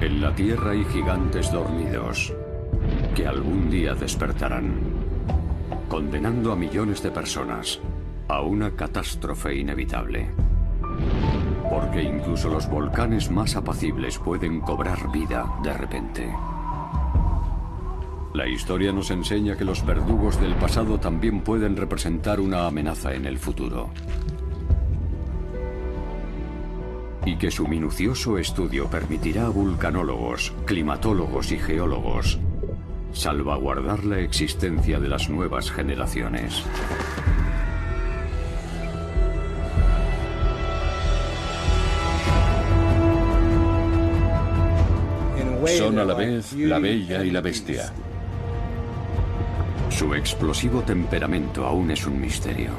En la Tierra hay gigantes dormidos que algún día despertarán, condenando a millones de personas a una catástrofe inevitable. Porque incluso los volcanes más apacibles pueden cobrar vida de repente. La historia nos enseña que los verdugos del pasado también pueden representar una amenaza en el futuro. Y que su minucioso estudio permitirá a vulcanólogos, climatólogos y geólogos salvaguardar la existencia de las nuevas generaciones. Son a la vez la bella y la bestia. Su explosivo temperamento aún es un misterio.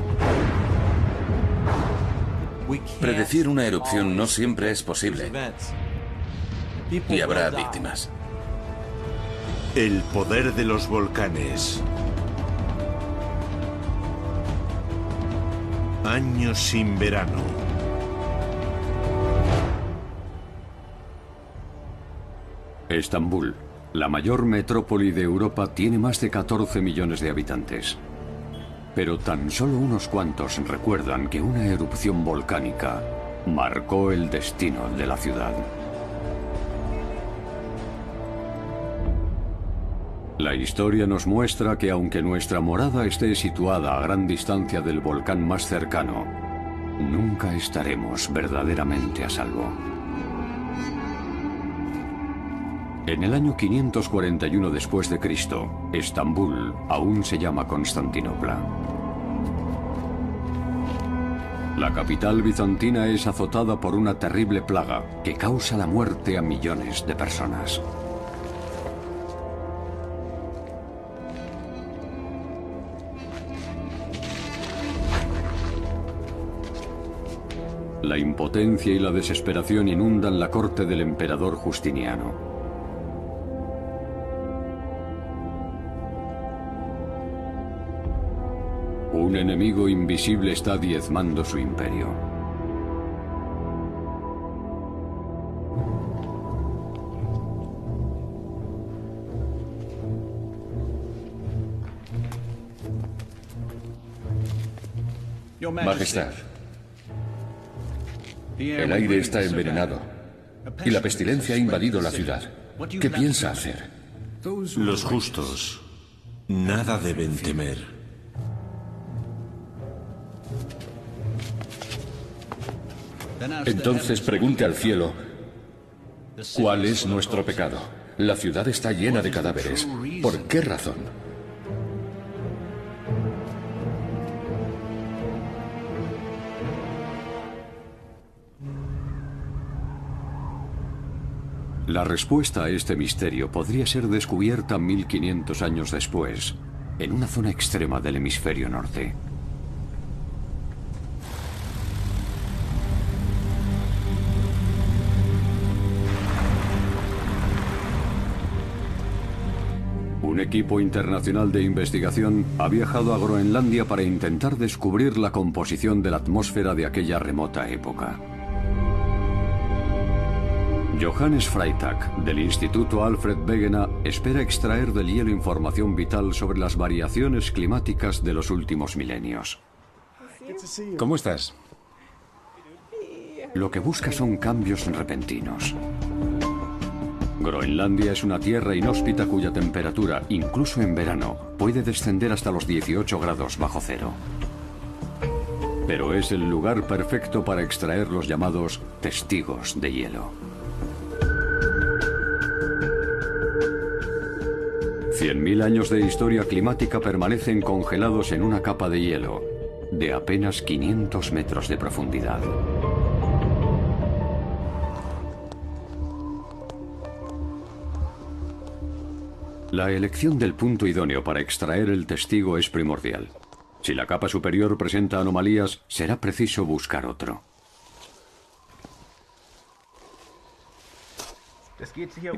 Predecir una erupción no siempre es posible. Y habrá víctimas. El poder de los volcanes. Años sin verano. Estambul, la mayor metrópoli de Europa, tiene más de 14 millones de habitantes. Pero tan solo unos cuantos recuerdan que una erupción volcánica marcó el destino de la ciudad. La historia nos muestra que aunque nuestra morada esté situada a gran distancia del volcán más cercano, nunca estaremos verdaderamente a salvo. En el año 541 después de Cristo, Estambul aún se llama Constantinopla. La capital bizantina es azotada por una terrible plaga que causa la muerte a millones de personas. La impotencia y la desesperación inundan la corte del emperador Justiniano. Un enemigo invisible está diezmando su imperio. Majestad, el aire está envenenado y la pestilencia ha invadido la ciudad. ¿Qué piensa hacer? Los justos nada deben temer. Entonces pregunte al cielo, ¿cuál es nuestro pecado? La ciudad está llena de cadáveres. ¿Por qué razón? La respuesta a este misterio podría ser descubierta 1500 años después, en una zona extrema del hemisferio norte. Un equipo internacional de investigación ha viajado a Groenlandia para intentar descubrir la composición de la atmósfera de aquella remota época. Johannes Freytag, del Instituto Alfred Wegener, espera extraer del hielo información vital sobre las variaciones climáticas de los últimos milenios. ¿Cómo estás? Lo que busca son cambios repentinos. Groenlandia es una tierra inhóspita cuya temperatura, incluso en verano, puede descender hasta los 18 grados bajo cero. Pero es el lugar perfecto para extraer los llamados testigos de hielo. 100.000 años de historia climática permanecen congelados en una capa de hielo de apenas 500 metros de profundidad. La elección del punto idóneo para extraer el testigo es primordial. Si la capa superior presenta anomalías, será preciso buscar otro.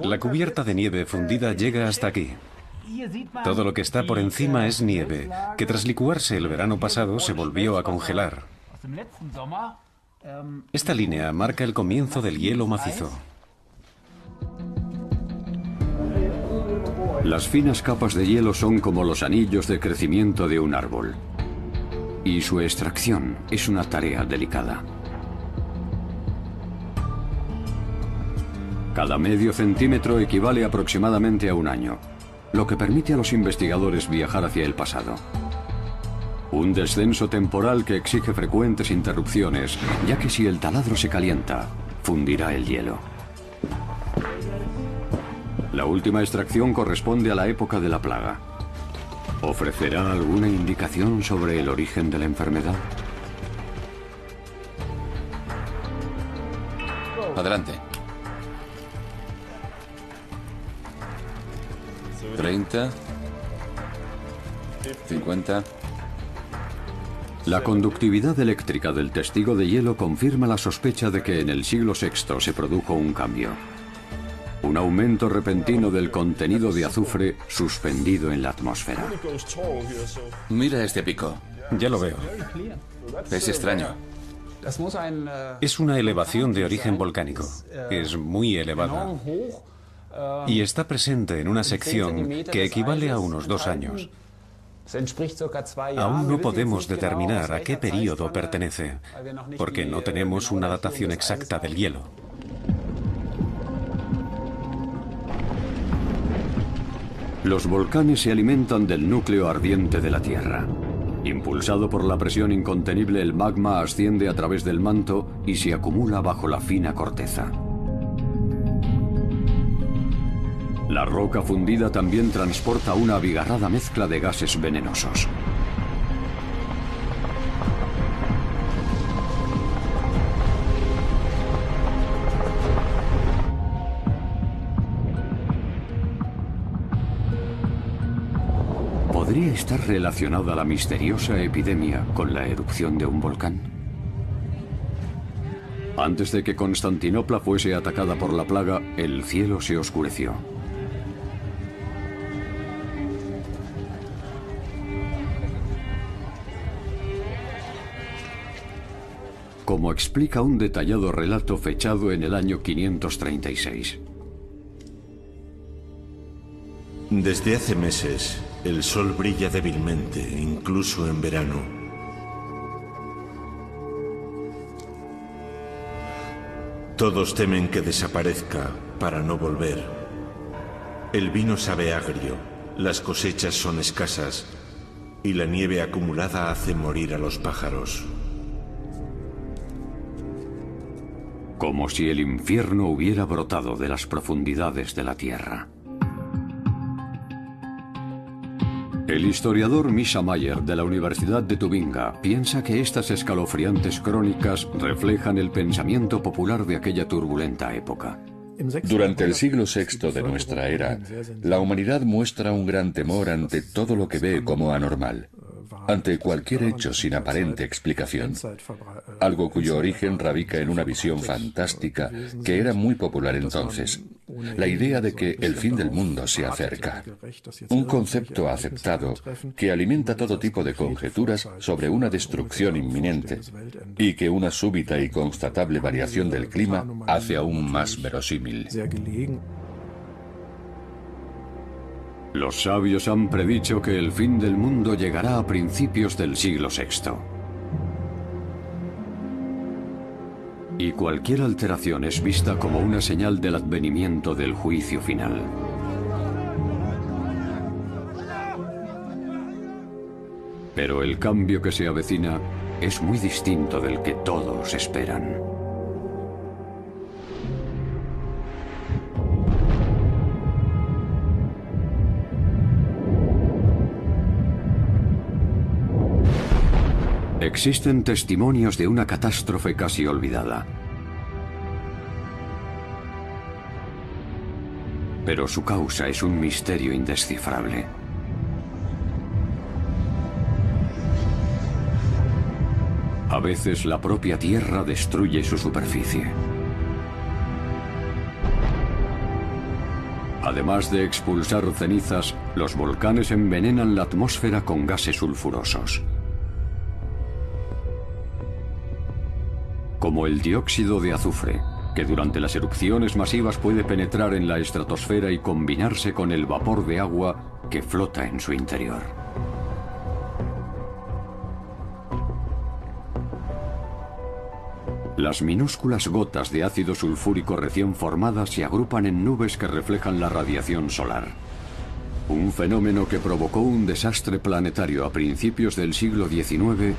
La cubierta de nieve fundida llega hasta aquí. Todo lo que está por encima es nieve, que tras licuarse el verano pasado se volvió a congelar. Esta línea marca el comienzo del hielo macizo. Las finas capas de hielo son como los anillos de crecimiento de un árbol. Y su extracción es una tarea delicada. Cada medio centímetro equivale aproximadamente a un año, lo que permite a los investigadores viajar hacia el pasado. Un descenso temporal que exige frecuentes interrupciones, ya que si el taladro se calienta, fundirá el hielo. La última extracción corresponde a la época de la plaga. ¿Ofrecerá alguna indicación sobre el origen de la enfermedad? Adelante. 30. 50. La conductividad eléctrica del testigo de hielo confirma la sospecha de que en el siglo VI se produjo un cambio. Un aumento repentino del contenido de azufre suspendido en la atmósfera. Mira este pico. Ya lo veo. Es extraño. Es una elevación de origen volcánico. Es muy elevada. Y está presente en una sección que equivale a unos 2 años. Aún no podemos determinar a qué período pertenece, porque no tenemos una datación exacta del hielo. Los volcanes se alimentan del núcleo ardiente de la Tierra. Impulsado por la presión incontenible, el magma asciende a través del manto y se acumula bajo la fina corteza. La roca fundida también transporta una abigarrada mezcla de gases venenosos. ¿Podría estar relacionada la misteriosa epidemia con la erupción de un volcán? Antes de que Constantinopla fuese atacada por la plaga, el cielo se oscureció. Como explica un detallado relato fechado en el año 536. Desde hace meses, el sol brilla débilmente, incluso en verano. Todos temen que desaparezca para no volver. El vino sabe agrio, las cosechas son escasas y la nieve acumulada hace morir a los pájaros. Como si el infierno hubiera brotado de las profundidades de la tierra. El historiador Misha Mayer de la Universidad de Tubinga piensa que estas escalofriantes crónicas reflejan el pensamiento popular de aquella turbulenta época. Durante el siglo VI de nuestra era, la humanidad muestra un gran temor ante todo lo que ve como anormal, ante cualquier hecho sin aparente explicación, algo cuyo origen radica en una visión fantástica que era muy popular entonces, la idea de que el fin del mundo se acerca, un concepto aceptado que alimenta todo tipo de conjeturas sobre una destrucción inminente y que una súbita y constatable variación del clima hace aún más verosímil. Los sabios han predicho que el fin del mundo llegará a principios del siglo VI. Y cualquier alteración es vista como una señal del advenimiento del juicio final. Pero el cambio que se avecina es muy distinto del que todos esperan. Existen testimonios de una catástrofe casi olvidada. Pero su causa es un misterio indescifrable. A veces la propia Tierra destruye su superficie. Además de expulsar cenizas, los volcanes envenenan la atmósfera con gases sulfurosos. Como el dióxido de azufre, que durante las erupciones masivas puede penetrar en la estratosfera y combinarse con el vapor de agua que flota en su interior. Las minúsculas gotas de ácido sulfúrico recién formadas se agrupan en nubes que reflejan la radiación solar. Un fenómeno que provocó un desastre planetario a principios del siglo XIX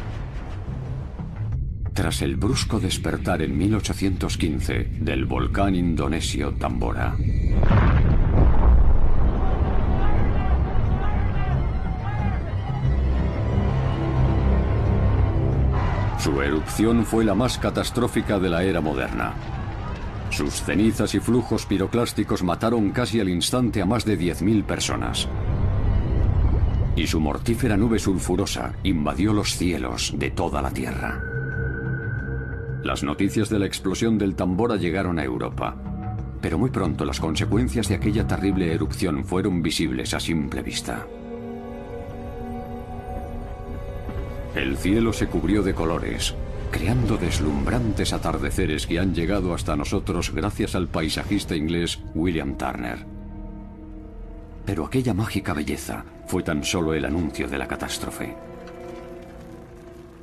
tras el brusco despertar en 1815 del volcán indonesio Tambora. Su erupción fue la más catastrófica de la era moderna. Sus cenizas y flujos piroclásticos mataron casi al instante a más de 10.000 personas. Y su mortífera nube sulfurosa invadió los cielos de toda la Tierra. Las noticias de la explosión del Tambora llegaron a Europa, pero muy pronto las consecuencias de aquella terrible erupción fueron visibles a simple vista. El cielo se cubrió de colores, creando deslumbrantes atardeceres que han llegado hasta nosotros gracias al paisajista inglés William Turner. Pero aquella mágica belleza fue tan solo el anuncio de la catástrofe.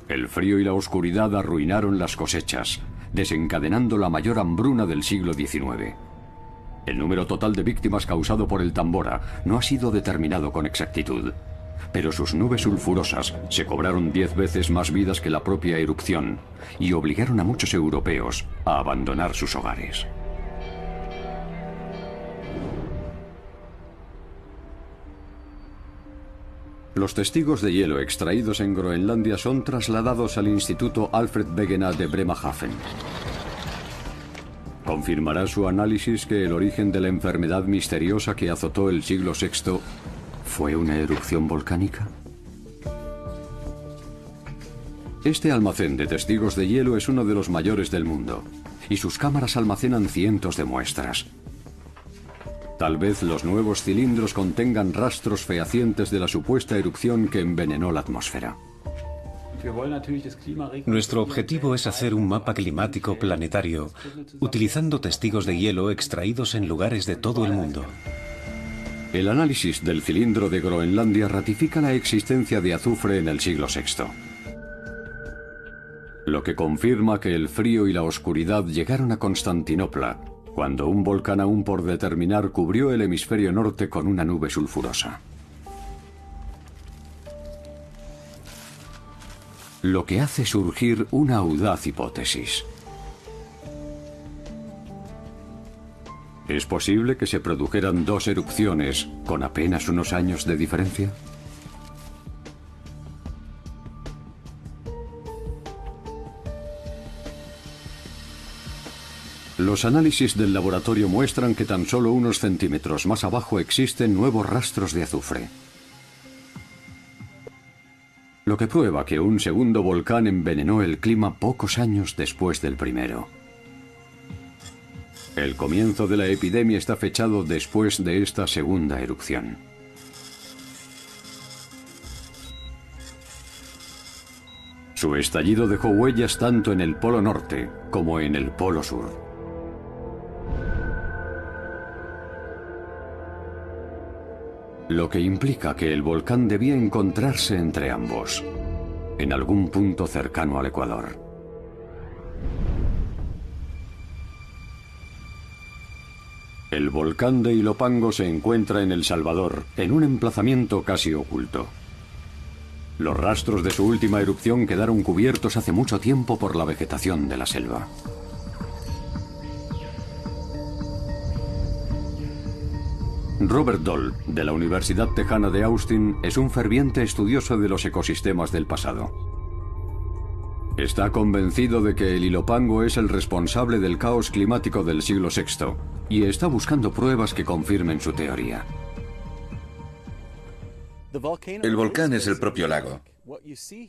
El frío y la oscuridad arruinaron las cosechas, desencadenando la mayor hambruna del siglo XIX. El número total de víctimas causado por el Tambora no ha sido determinado con exactitud, pero sus nubes sulfurosas se cobraron 10 veces más vidas que la propia erupción y obligaron a muchos europeos a abandonar sus hogares. Los testigos de hielo extraídos en Groenlandia son trasladados al Instituto Alfred Wegener de Bremerhaven. ¿Confirmará su análisis que el origen de la enfermedad misteriosa que azotó el siglo VI fue una erupción volcánica? Este almacén de testigos de hielo es uno de los mayores del mundo, y sus cámaras almacenan cientos de muestras. Tal vez los nuevos cilindros contengan rastros fehacientes de la supuesta erupción que envenenó la atmósfera. Nuestro objetivo es hacer un mapa climático planetario, utilizando testigos de hielo extraídos en lugares de todo el mundo. El análisis del cilindro de Groenlandia ratifica la existencia de azufre en el siglo VI, lo que confirma que el frío y la oscuridad llegaron a Constantinopla, cuando un volcán aún por determinar cubrió el hemisferio norte con una nube sulfurosa. Lo que hace surgir una audaz hipótesis. ¿Es posible que se produjeran dos erupciones con apenas unos años de diferencia? Los análisis del laboratorio muestran que tan solo unos centímetros más abajo existen nuevos rastros de azufre, lo que prueba que un segundo volcán envenenó el clima pocos años después del primero. El comienzo de la epidemia está fechado después de esta segunda erupción. Su estallido dejó huellas tanto en el Polo Norte como en el Polo Sur. Lo que implica que el volcán debía encontrarse entre ambos, en algún punto cercano al Ecuador. El volcán de Ilopango se encuentra en El Salvador, en un emplazamiento casi oculto. Los rastros de su última erupción quedaron cubiertos hace mucho tiempo por la vegetación de la selva. Robert Doll, de la Universidad Tejana de Austin, es un ferviente estudioso de los ecosistemas del pasado. Está convencido de que el Ilopango es el responsable del caos climático del siglo VI y está buscando pruebas que confirmen su teoría. El volcán es el propio lago.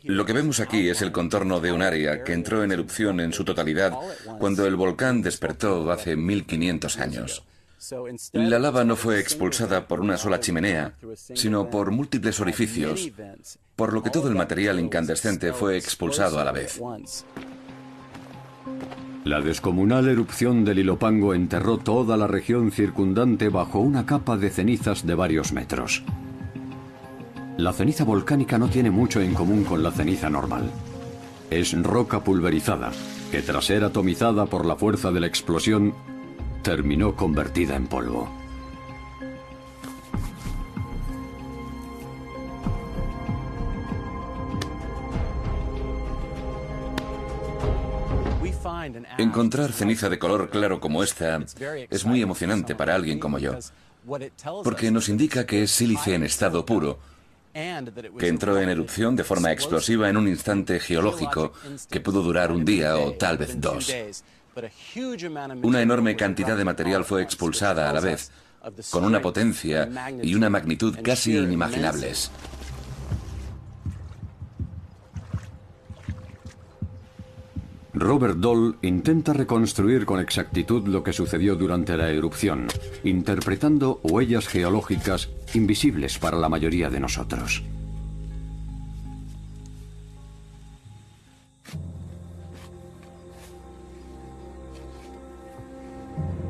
Lo que vemos aquí es el contorno de un área que entró en erupción en su totalidad cuando el volcán despertó hace 1500 años. La lava no fue expulsada por una sola chimenea, sino por múltiples orificios, por lo que todo el material incandescente fue expulsado a la vez. La descomunal erupción del Ilopango enterró toda la región circundante bajo una capa de cenizas de varios metros. La ceniza volcánica no tiene mucho en común con la ceniza normal. Es roca pulverizada, que tras ser atomizada por la fuerza de la explosión, terminó convertida en polvo. Encontrar ceniza de color claro como esta es muy emocionante para alguien como yo, porque nos indica que es sílice en estado puro, que entró en erupción de forma explosiva en un instante geológico que pudo durar un día o tal vez dos. Una enorme cantidad de material fue expulsada a la vez, con una potencia y una magnitud casi inimaginables. Robert Dahl intenta reconstruir con exactitud lo que sucedió durante la erupción, interpretando huellas geológicas invisibles para la mayoría de nosotros.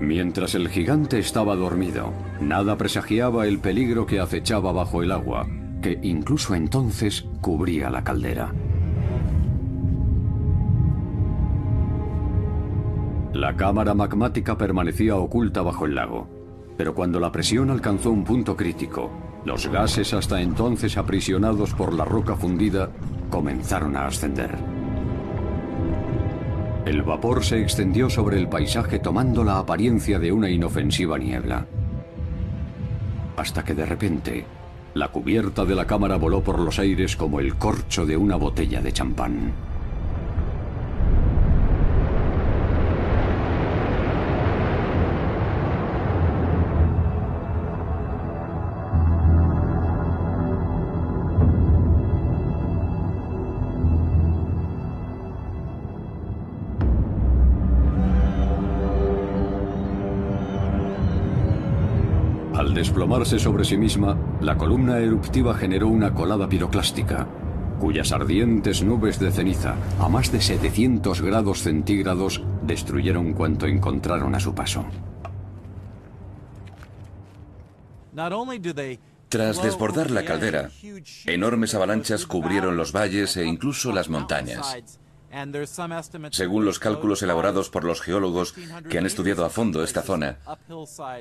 Mientras el gigante estaba dormido, nada presagiaba el peligro que acechaba bajo el agua, que incluso entonces cubría la caldera. La cámara magmática permanecía oculta bajo el lago, pero cuando la presión alcanzó un punto crítico, los gases hasta entonces aprisionados por la roca fundida comenzaron a ascender. El vapor se extendió sobre el paisaje tomando la apariencia de una inofensiva niebla. Hasta que de repente, la cubierta de la cámara voló por los aires como el corcho de una botella de champán. Al desplomarse sobre sí misma, la columna eruptiva generó una colada piroclástica, cuyas ardientes nubes de ceniza, a más de 700 grados centígrados, destruyeron cuanto encontraron a su paso. Tras desbordar la caldera, enormes avalanchas cubrieron los valles e incluso las montañas. Según los cálculos elaborados por los geólogos que han estudiado a fondo esta zona,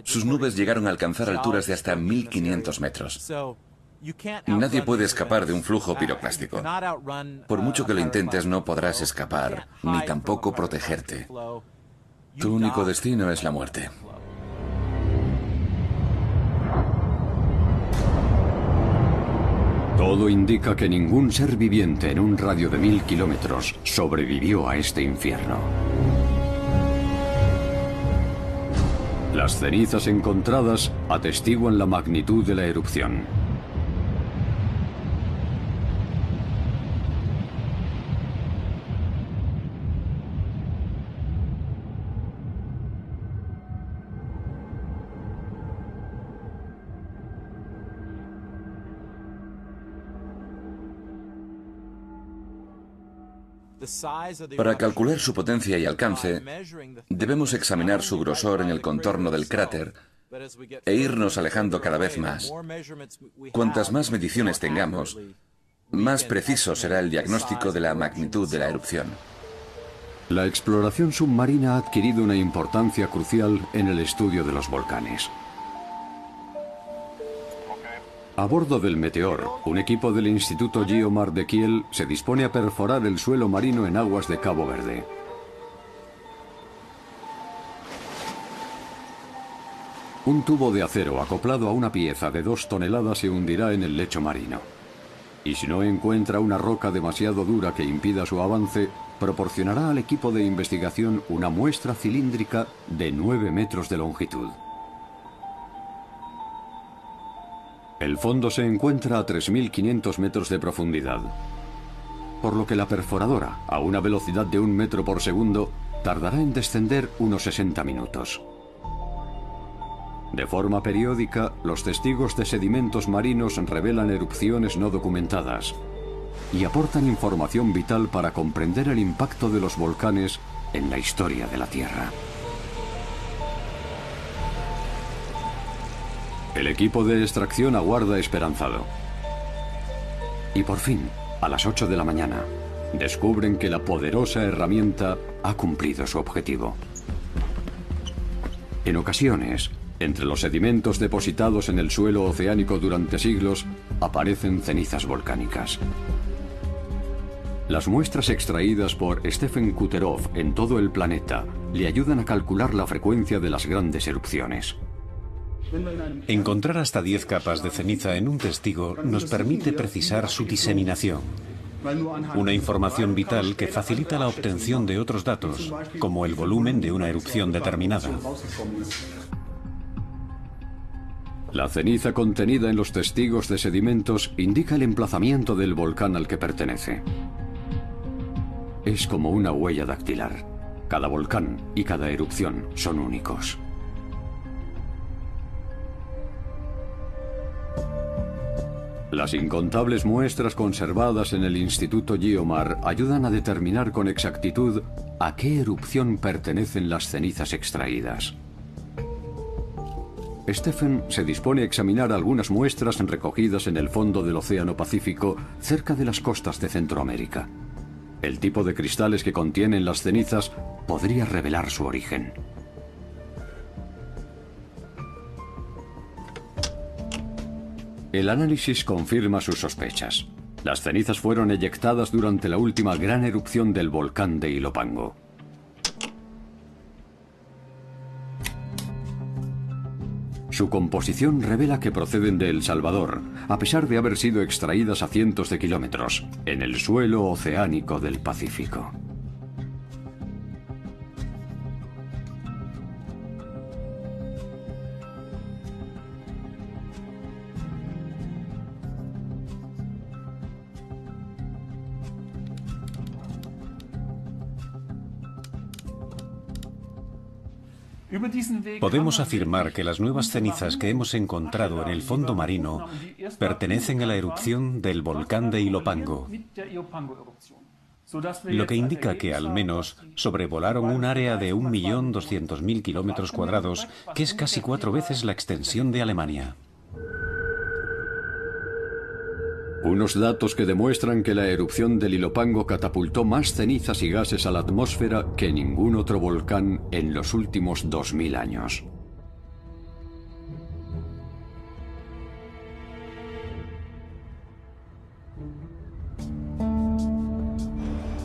sus nubes llegaron a alcanzar alturas de hasta 1500 metros. Nadie puede escapar de un flujo piroclástico. Por mucho que lo intentes, no podrás escapar, ni tampoco protegerte. Tu único destino es la muerte. Todo indica que ningún ser viviente en un radio de 1000 kilómetros sobrevivió a este infierno. Las cenizas encontradas atestiguan la magnitud de la erupción. Para calcular su potencia y alcance, debemos examinar su grosor en el contorno del cráter e irnos alejando cada vez más. Cuantas más mediciones tengamos, más preciso será el diagnóstico de la magnitud de la erupción. La exploración submarina ha adquirido una importancia crucial en el estudio de los volcanes. A bordo del Meteor, un equipo del Instituto Geomar de Kiel se dispone a perforar el suelo marino en aguas de Cabo Verde. Un tubo de acero acoplado a una pieza de 2 toneladas se hundirá en el lecho marino. Y si no encuentra una roca demasiado dura que impida su avance, proporcionará al equipo de investigación una muestra cilíndrica de 9 metros de longitud. El fondo se encuentra a 3.500 metros de profundidad, por lo que la perforadora, a una velocidad de 1 metro por segundo, tardará en descender unos 60 minutos. De forma periódica, los testigos de sedimentos marinos revelan erupciones no documentadas y aportan información vital para comprender el impacto de los volcanes en la historia de la Tierra. El equipo de extracción aguarda esperanzado. Y por fin, a las 8 de la mañana, descubren que la poderosa herramienta ha cumplido su objetivo. En ocasiones, entre los sedimentos depositados en el suelo oceánico durante siglos, aparecen cenizas volcánicas. Las muestras extraídas por Stephen Kuterov en todo el planeta le ayudan a calcular la frecuencia de las grandes erupciones. Encontrar hasta 10 capas de ceniza en un testigo nos permite precisar su diseminación. Una información vital que facilita la obtención de otros datos, como el volumen de una erupción determinada. La ceniza contenida en los testigos de sedimentos indica el emplazamiento del volcán al que pertenece. Es como una huella dactilar. Cada volcán y cada erupción son únicos. Las incontables muestras conservadas en el Instituto Geomar ayudan a determinar con exactitud a qué erupción pertenecen las cenizas extraídas. Stephen se dispone a examinar algunas muestras recogidas en el fondo del Océano Pacífico, cerca de las costas de Centroamérica. El tipo de cristales que contienen las cenizas podría revelar su origen. El análisis confirma sus sospechas. Las cenizas fueron eyectadas durante la última gran erupción del volcán de Ilopango. Su composición revela que proceden de El Salvador, a pesar de haber sido extraídas a cientos de kilómetros, en el suelo oceánico del Pacífico. Podemos afirmar que las nuevas cenizas que hemos encontrado en el fondo marino pertenecen a la erupción del volcán de Ilopango, lo que indica que al menos sobrevolaron un área de 1.200.000 kilómetros cuadrados, que es casi 4 veces la extensión de Alemania. Unos datos que demuestran que la erupción del Ilopango catapultó más cenizas y gases a la atmósfera que ningún otro volcán en los últimos 2000 años.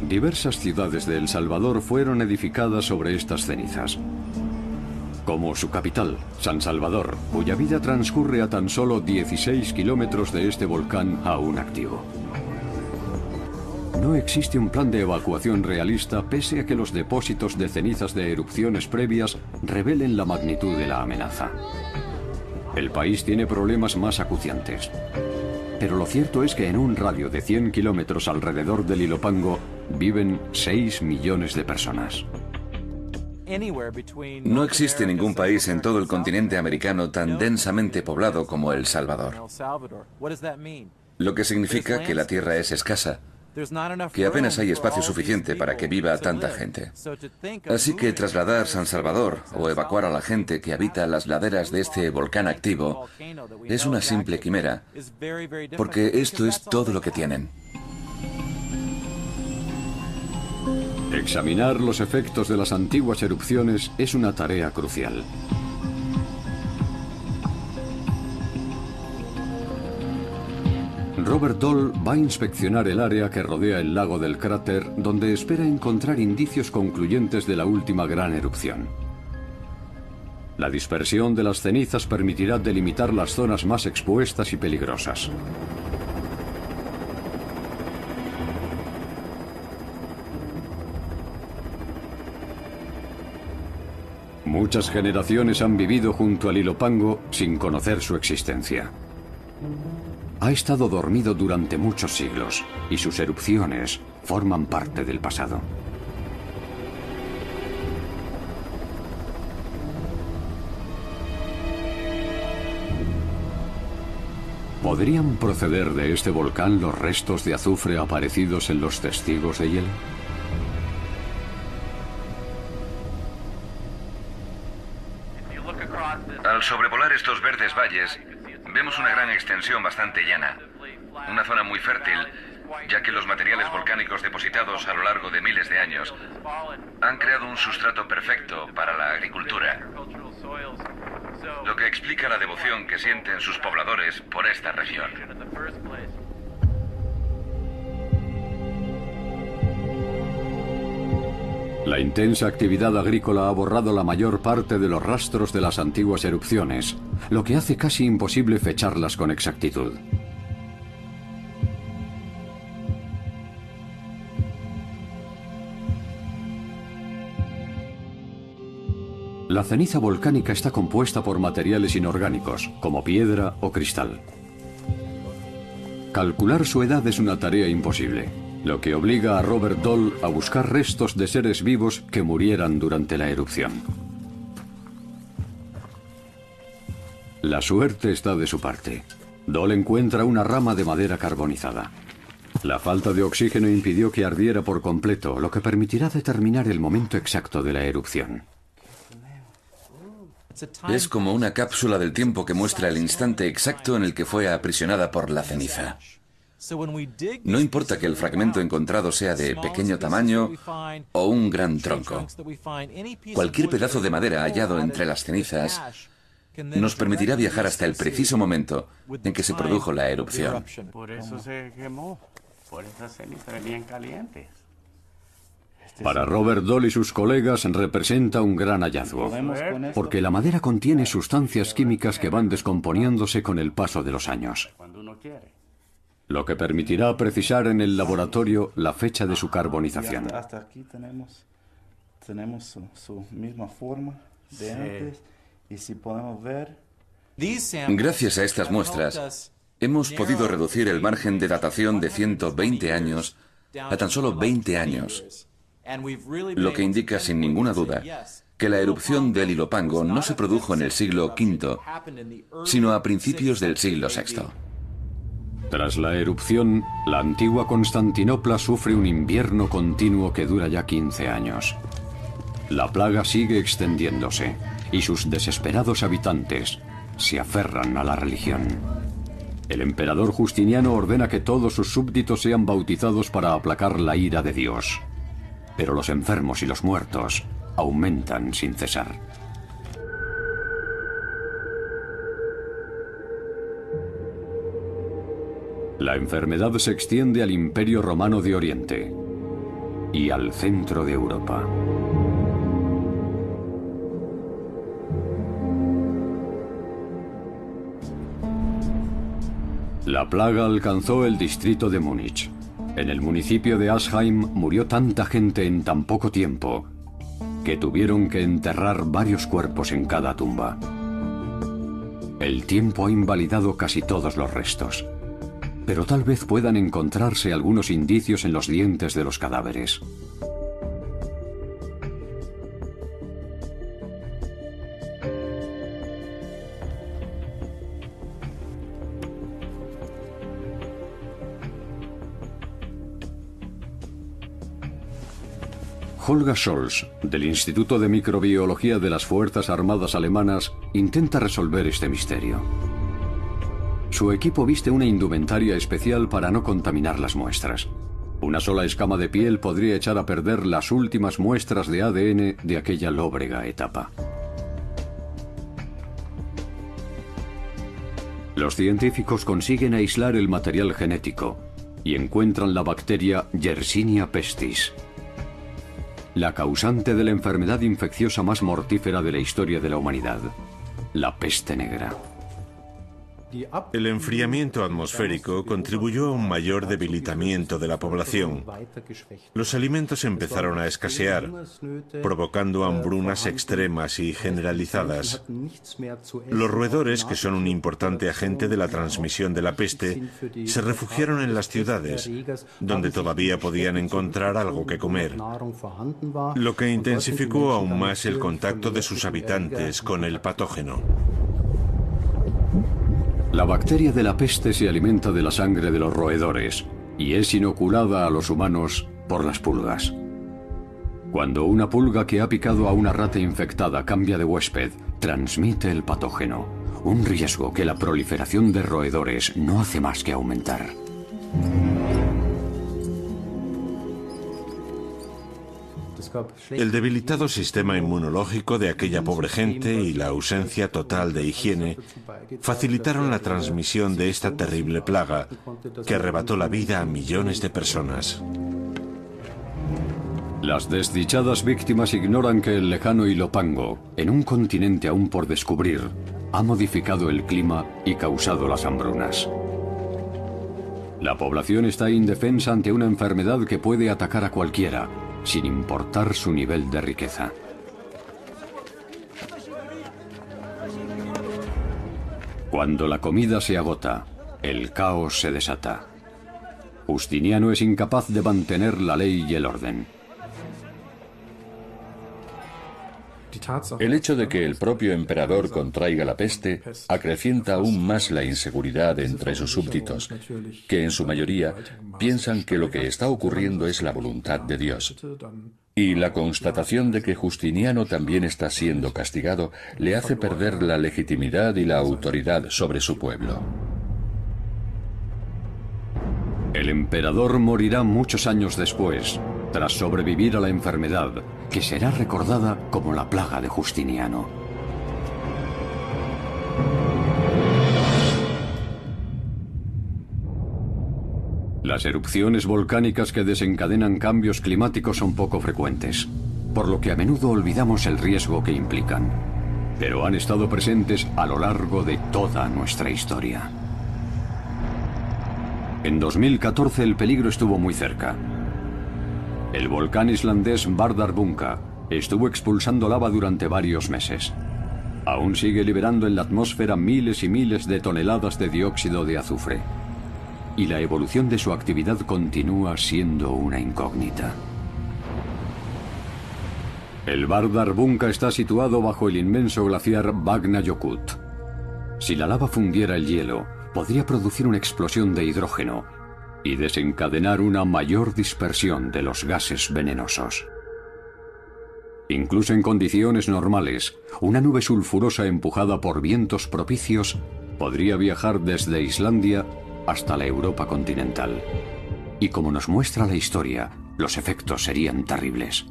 Diversas ciudades de El Salvador fueron edificadas sobre estas cenizas, como su capital, San Salvador, cuya vida transcurre a tan solo 16 kilómetros de este volcán aún activo. No existe un plan de evacuación realista pese a que los depósitos de cenizas de erupciones previas revelen la magnitud de la amenaza. El país tiene problemas más acuciantes. Pero lo cierto es que en un radio de 100 kilómetros alrededor del Ilopango viven 6 millones de personas. No existe ningún país en todo el continente americano tan densamente poblado como El Salvador. Lo que significa que la tierra es escasa, que apenas hay espacio suficiente para que viva tanta gente. Así que trasladar San Salvador o evacuar a la gente que habita las laderas de este volcán activo es una simple quimera, porque esto es todo lo que tienen. Examinar los efectos de las antiguas erupciones es una tarea crucial. Robert Doll va a inspeccionar el área que rodea el lago del cráter, donde espera encontrar indicios concluyentes de la última gran erupción. La dispersión de las cenizas permitirá delimitar las zonas más expuestas y peligrosas. Muchas generaciones han vivido junto al Ilopango sin conocer su existencia. Ha estado dormido durante muchos siglos y sus erupciones forman parte del pasado. ¿Podrían proceder de este volcán los restos de azufre aparecidos en los testigos de hielo? Al sobrevolar estos verdes valles, vemos una gran extensión bastante llana. Una zona muy fértil, ya que los materiales volcánicos depositados a lo largo de miles de años han creado un sustrato perfecto para la agricultura, lo que explica la devoción que sienten sus pobladores por esta región. La intensa actividad agrícola ha borrado la mayor parte de los rastros de las antiguas erupciones, lo que hace casi imposible fecharlas con exactitud. La ceniza volcánica está compuesta por materiales inorgánicos, como piedra o cristal. Calcular su edad es una tarea imposible, lo que obliga a Robert Dole a buscar restos de seres vivos que murieran durante la erupción. La suerte está de su parte. Dole encuentra una rama de madera carbonizada. La falta de oxígeno impidió que ardiera por completo, lo que permitirá determinar el momento exacto de la erupción. Es como una cápsula del tiempo que muestra el instante exacto en el que fue aprisionada por la ceniza. No importa que el fragmento encontrado sea de pequeño tamaño o un gran tronco. Cualquier pedazo de madera hallado entre las cenizas nos permitirá viajar hasta el preciso momento en que se produjo la erupción. Por eso se quemó. Por esas cenizas venían calientes. Para Robert Dole y sus colegas representa un gran hallazgo, porque la madera contiene sustancias químicas que van descomponiéndose con el paso de los años, lo que permitirá precisar en el laboratorio la fecha de su carbonización. Hasta aquí tenemos su misma forma de antes, y si podemos ver... Gracias a estas muestras, hemos podido reducir el margen de datación de 120 años a tan solo 20 años. Lo que indica sin ninguna duda que la erupción del Ilopango no se produjo en el siglo V, sino a principios del siglo VI. Tras la erupción, la antigua Constantinopla sufre un invierno continuo que dura ya 15 años. La plaga sigue extendiéndose y sus desesperados habitantes se aferran a la religión. El emperador Justiniano ordena que todos sus súbditos sean bautizados para aplacar la ira de Dios. Pero los enfermos y los muertos aumentan sin cesar. La enfermedad se extiende al Imperio Romano de Oriente y al centro de Europa. La plaga alcanzó el distrito de Múnich. En el municipio de Asheim murió tanta gente en tan poco tiempo que tuvieron que enterrar varios cuerpos en cada tumba. El tiempo ha invalidado casi todos los restos, pero tal vez puedan encontrarse algunos indicios en los dientes de los cadáveres. Holger Scholz, del Instituto de Microbiología de las Fuerzas Armadas Alemanas, intenta resolver este misterio. Su equipo viste una indumentaria especial para no contaminar las muestras. Una sola escama de piel podría echar a perder las últimas muestras de ADN de aquella lóbrega etapa. Los científicos consiguen aislar el material genético y encuentran la bacteria Yersinia pestis, la causante de la enfermedad infecciosa más mortífera de la historia de la humanidad, la peste negra. El enfriamiento atmosférico contribuyó a un mayor debilitamiento de la población. Los alimentos empezaron a escasear, provocando hambrunas extremas y generalizadas. Los roedores, que son un importante agente de la transmisión de la peste, se refugiaron en las ciudades, donde todavía podían encontrar algo que comer, lo que intensificó aún más el contacto de sus habitantes con el patógeno. La bacteria de la peste se alimenta de la sangre de los roedores y es inoculada a los humanos por las pulgas. Cuando una pulga que ha picado a una rata infectada cambia de huésped transmite el patógeno, un riesgo que la proliferación de roedores no hace más que aumentar. El debilitado sistema inmunológico de aquella pobre gente y la ausencia total de higiene facilitaron la transmisión de esta terrible plaga que arrebató la vida a millones de personas. Las desdichadas víctimas ignoran que el lejano Ilopango, en un continente aún por descubrir, ha modificado el clima y causado las hambrunas. La población está indefensa ante una enfermedad que puede atacar a cualquiera, sin importar su nivel de riqueza. Cuando la comida se agota, el caos se desata. Justiniano es incapaz de mantener la ley y el orden. El hecho de que el propio emperador contraiga la peste acrecienta aún más la inseguridad entre sus súbditos, que en su mayoría piensan que lo que está ocurriendo es la voluntad de Dios. Y la constatación de que Justiniano también está siendo castigado le hace perder la legitimidad y la autoridad sobre su pueblo. El emperador morirá muchos años después, tras sobrevivir a la enfermedad, que será recordada como la plaga de Justiniano. Las erupciones volcánicas que desencadenan cambios climáticos son poco frecuentes, por lo que a menudo olvidamos el riesgo que implican, pero han estado presentes a lo largo de toda nuestra historia. En 2014 el peligro estuvo muy cerca. El volcán islandés Bardarbunga estuvo expulsando lava durante varios meses. Aún sigue liberando en la atmósfera miles y miles de toneladas de dióxido de azufre. Y la evolución de su actividad continúa siendo una incógnita. El Bardarbunga está situado bajo el inmenso glaciar Vatnajökull. Si la lava fundiera el hielo, podría producir una explosión de hidrógeno y desencadenar una mayor dispersión de los gases venenosos. Incluso en condiciones normales, una nube sulfurosa empujada por vientos propicios podría viajar desde Islandia hasta la Europa continental. Y como nos muestra la historia, los efectos serían terribles.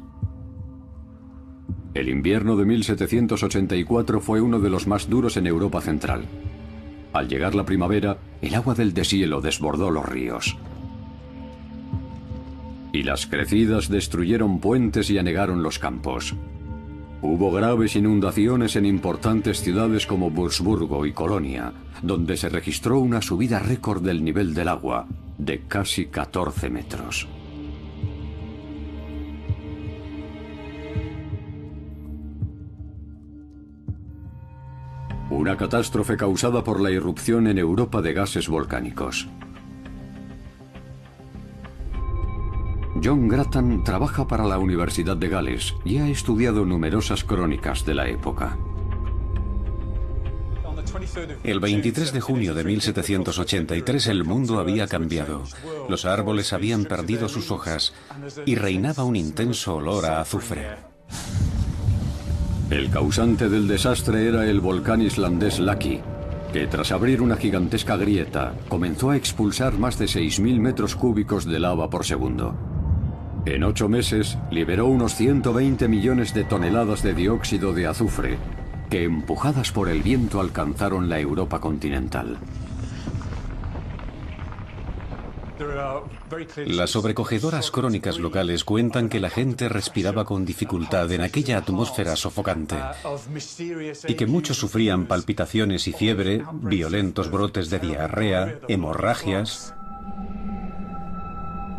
El invierno de 1784 fue uno de los más duros en Europa central. Al llegar la primavera, el agua del deshielo desbordó los ríos. Y las crecidas destruyeron puentes y anegaron los campos. Hubo graves inundaciones en importantes ciudades como Wurzburgo y Colonia, donde se registró una subida récord del nivel del agua, de casi 14 metros. Una catástrofe causada por la irrupción en Europa de gases volcánicos. John Grattan trabaja para la Universidad de Gales y ha estudiado numerosas crónicas de la época. El 23 de junio de 1783 el mundo había cambiado. Los árboles habían perdido sus hojas y reinaba un intenso olor a azufre. El causante del desastre era el volcán islandés Laki, que tras abrir una gigantesca grieta, comenzó a expulsar más de 6.000 metros cúbicos de lava por segundo. En 8 meses, liberó unos 120 millones de toneladas de dióxido de azufre, que empujadas por el viento alcanzaron la Europa continental. Las sobrecogedoras crónicas locales cuentan que la gente respiraba con dificultad en aquella atmósfera sofocante y que muchos sufrían palpitaciones y fiebre, violentos brotes de diarrea, hemorragias.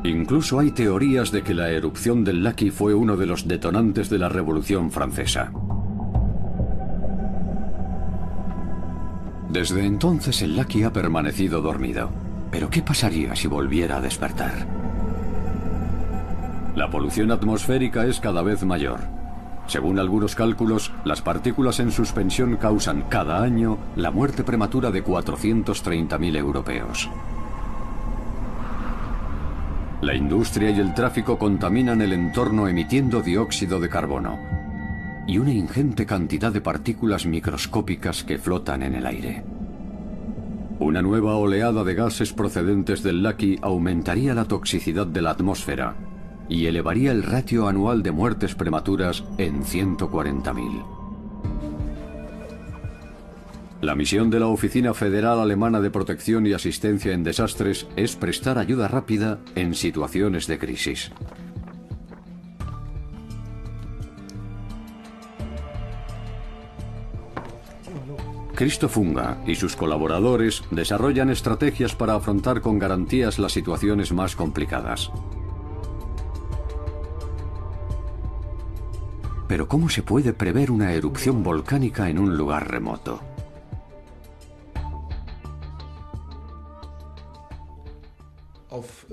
Incluso hay teorías de que la erupción del Laki fue uno de los detonantes de la Revolución Francesa. Desde entonces el Laki ha permanecido dormido. ¿Pero qué pasaría si volviera a despertar? La polución atmosférica es cada vez mayor. Según algunos cálculos, las partículas en suspensión causan cada año la muerte prematura de 430.000 europeos. La industria y el tráfico contaminan el entorno emitiendo dióxido de carbono. y una ingente cantidad de partículas microscópicas que flotan en el aire. Una nueva oleada de gases procedentes del Laki aumentaría la toxicidad de la atmósfera y elevaría el ratio anual de muertes prematuras en 140.000. La misión de la Oficina Federal Alemana de Protección y Asistencia en Desastres es prestar ayuda rápida en situaciones de crisis. Christoph Unger y sus colaboradores desarrollan estrategias para afrontar con garantías las situaciones más complicadas. Pero ¿cómo se puede prever una erupción volcánica en un lugar remoto?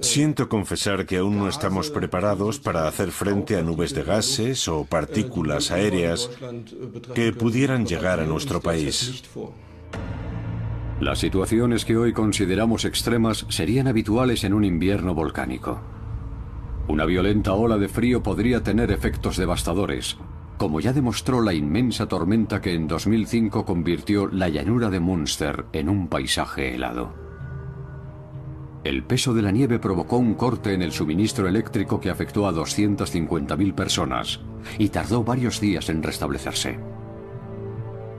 Siento confesar que aún no estamos preparados para hacer frente a nubes de gases o partículas aéreas que pudieran llegar a nuestro país. Las situaciones que hoy consideramos extremas serían habituales en un invierno volcánico. Una violenta ola de frío podría tener efectos devastadores, como ya demostró la inmensa tormenta que en 2005 convirtió la llanura de Münster en un paisaje helado. El peso de la nieve provocó un corte en el suministro eléctrico que afectó a 250.000 personas y tardó varios días en restablecerse.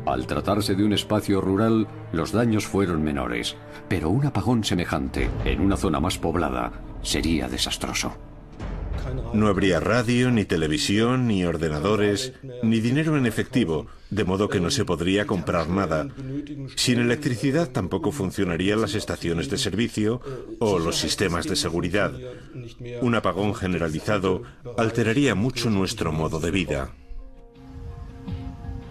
Al tratarse de un espacio rural, los daños fueron menores, pero un apagón semejante en una zona más poblada sería desastroso. No habría radio, ni televisión, ni ordenadores, ni dinero en efectivo, de modo que no se podría comprar nada. Sin electricidad tampoco funcionarían las estaciones de servicio o los sistemas de seguridad. Un apagón generalizado alteraría mucho nuestro modo de vida.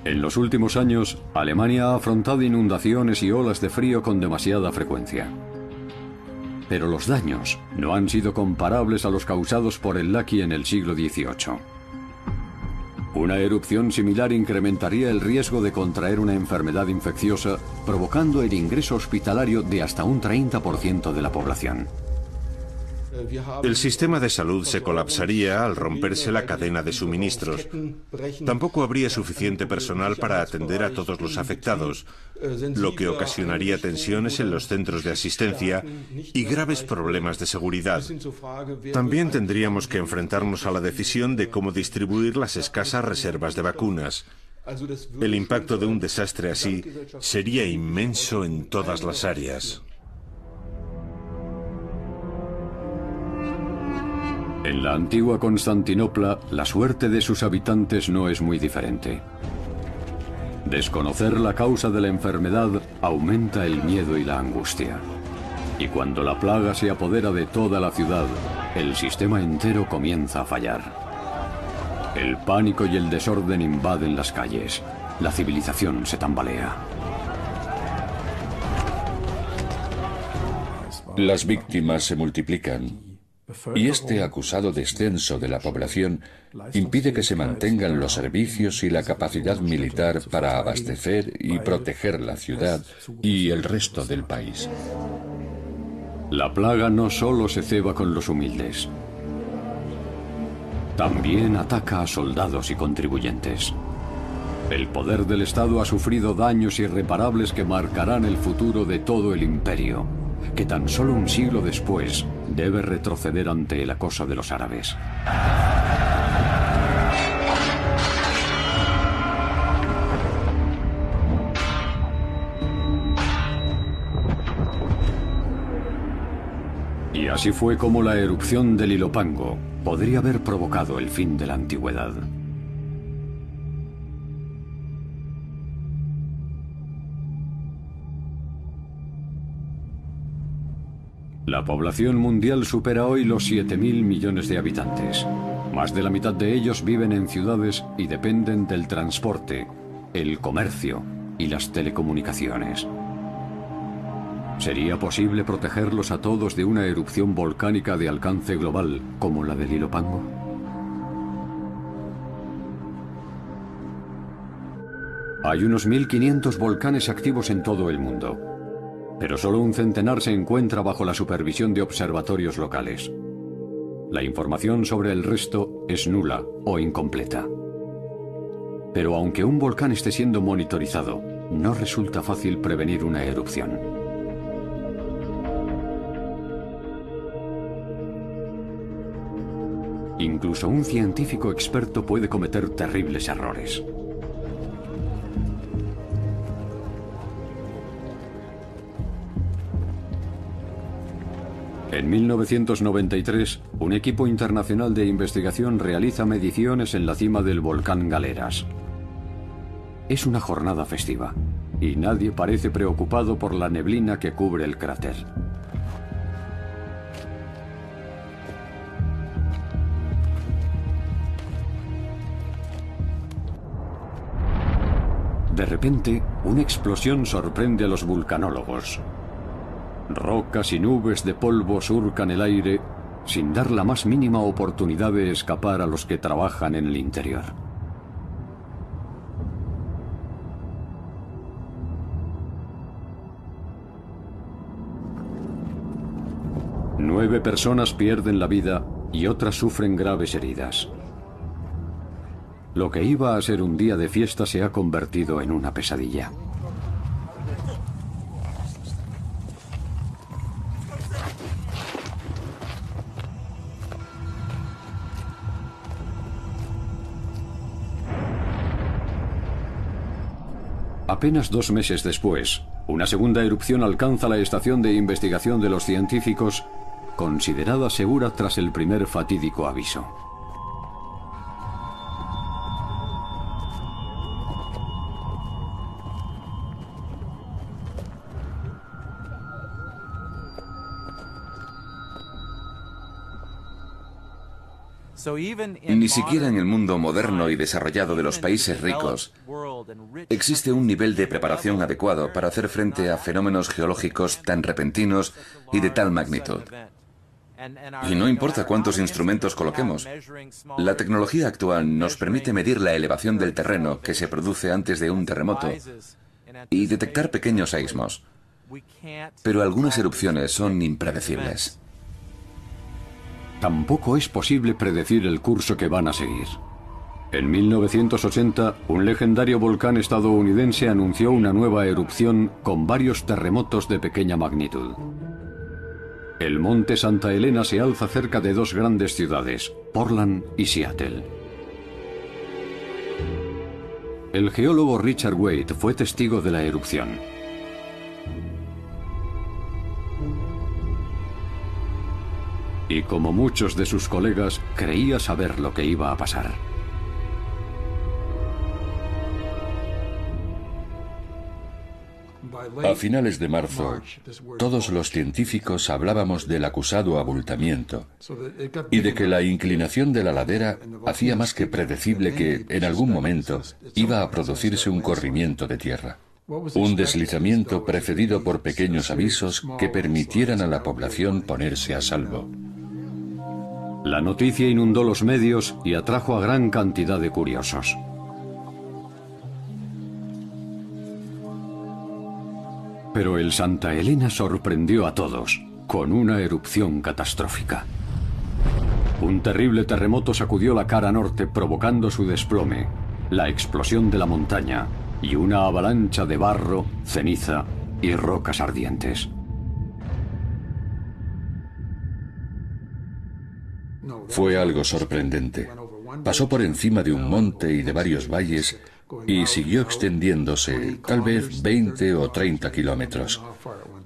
En los últimos años, Alemania ha afrontado inundaciones y olas de frío con demasiada frecuencia. Pero los daños no han sido comparables a los causados por el Laki en el siglo XVIII. Una erupción similar incrementaría el riesgo de contraer una enfermedad infecciosa, provocando el ingreso hospitalario de hasta un 30% de la población. El sistema de salud se colapsaría al romperse la cadena de suministros. Tampoco habría suficiente personal para atender a todos los afectados, lo que ocasionaría tensiones en los centros de asistencia y graves problemas de seguridad. También tendríamos que enfrentarnos a la decisión de cómo distribuir las escasas reservas de vacunas. El impacto de un desastre así sería inmenso en todas las áreas. En la antigua Constantinopla, la suerte de sus habitantes no es muy diferente. Desconocer la causa de la enfermedad aumenta el miedo y la angustia. Y cuando la plaga se apodera de toda la ciudad, el sistema entero comienza a fallar. El pánico y el desorden invaden las calles. La civilización se tambalea. Las víctimas se multiplican. Y este acusado descenso de la población impide que se mantengan los servicios y la capacidad militar para abastecer y proteger la ciudad y el resto del país. La plaga no solo se ceba con los humildes, también ataca a soldados y contribuyentes. El poder del Estado ha sufrido daños irreparables que marcarán el futuro de todo el imperio, que tan solo un siglo después debe retroceder ante el acoso de los árabes. Y así fue como la erupción del Ilopango podría haber provocado el fin de la antigüedad. La población mundial supera hoy los 7.000 millones de habitantes. Más de la mitad de ellos viven en ciudades y dependen del transporte, el comercio y las telecomunicaciones. ¿Sería posible protegerlos a todos de una erupción volcánica de alcance global como la del Ilopango? Hay unos 1.500 volcanes activos en todo el mundo, pero solo un centenar se encuentra bajo la supervisión de observatorios locales. La información sobre el resto es nula o incompleta. Pero aunque un volcán esté siendo monitorizado, no resulta fácil prevenir una erupción. Incluso un científico experto puede cometer terribles errores. En 1993, un equipo internacional de investigación realiza mediciones en la cima del volcán Galeras. Es una jornada festiva, y nadie parece preocupado por la neblina que cubre el cráter. De repente, una explosión sorprende a los vulcanólogos. Rocas y nubes de polvo surcan el aire sin dar la más mínima oportunidad de escapar a los que trabajan en el interior. Nueve personas pierden la vida y otras sufren graves heridas. Lo que iba a ser un día de fiesta se ha convertido en una pesadilla. Apenas 2 meses después, una segunda erupción alcanza la estación de investigación de los científicos, considerada segura tras el primer fatídico aviso. Ni siquiera en el mundo moderno y desarrollado de los países ricos existe un nivel de preparación adecuado para hacer frente a fenómenos geológicos tan repentinos y de tal magnitud. Y no importa cuántos instrumentos coloquemos, la tecnología actual nos permite medir la elevación del terreno que se produce antes de un terremoto y detectar pequeños seísmos. Pero algunas erupciones son impredecibles. Tampoco es posible predecir el curso que van a seguir. En 1980, un legendario volcán estadounidense anunció una nueva erupción con varios terremotos de pequeña magnitud. El monte Santa Elena se alza cerca de 2 grandes ciudades, Portland y Seattle. El geólogo Richard Wade fue testigo de la erupción. Y como muchos de sus colegas, creía saber lo que iba a pasar. A finales de marzo, todos los científicos hablábamos del acusado abultamiento y de que la inclinación de la ladera hacía más que predecible que, en algún momento, iba a producirse un corrimiento de tierra. Un deslizamiento precedido por pequeños avisos que permitieran a la población ponerse a salvo. La noticia inundó los medios y atrajo a gran cantidad de curiosos. Pero el Santa Elena sorprendió a todos con una erupción catastrófica. Un terrible terremoto sacudió la cara norte provocando su desplome, la explosión de la montaña y una avalancha de barro, ceniza y rocas ardientes. Fue algo sorprendente. Pasó por encima de un monte y de varios valles y siguió extendiéndose, tal vez 20 o 30 kilómetros.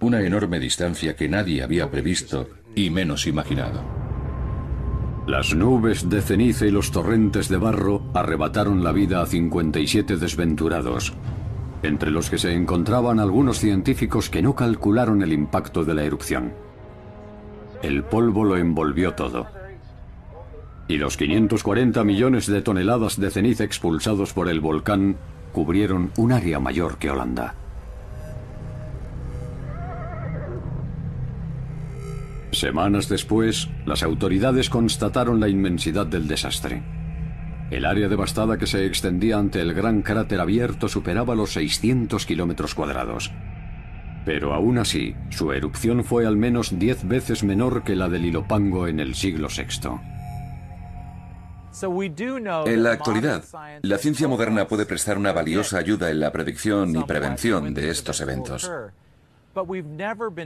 Una enorme distancia que nadie había previsto y menos imaginado. Las nubes de ceniza y los torrentes de barro arrebataron la vida a 57 desventurados, entre los que se encontraban algunos científicos que no calcularon el impacto de la erupción. El polvo lo envolvió todo. Y los 540 millones de toneladas de ceniza expulsados por el volcán cubrieron un área mayor que Holanda. Semanas después, las autoridades constataron la inmensidad del desastre. El área devastada que se extendía ante el gran cráter abierto superaba los 600 kilómetros cuadrados. Pero aún así, su erupción fue al menos 10 veces menor que la del Ilopango en el siglo VI. En la actualidad, la ciencia moderna puede prestar una valiosa ayuda en la predicción y prevención de estos eventos.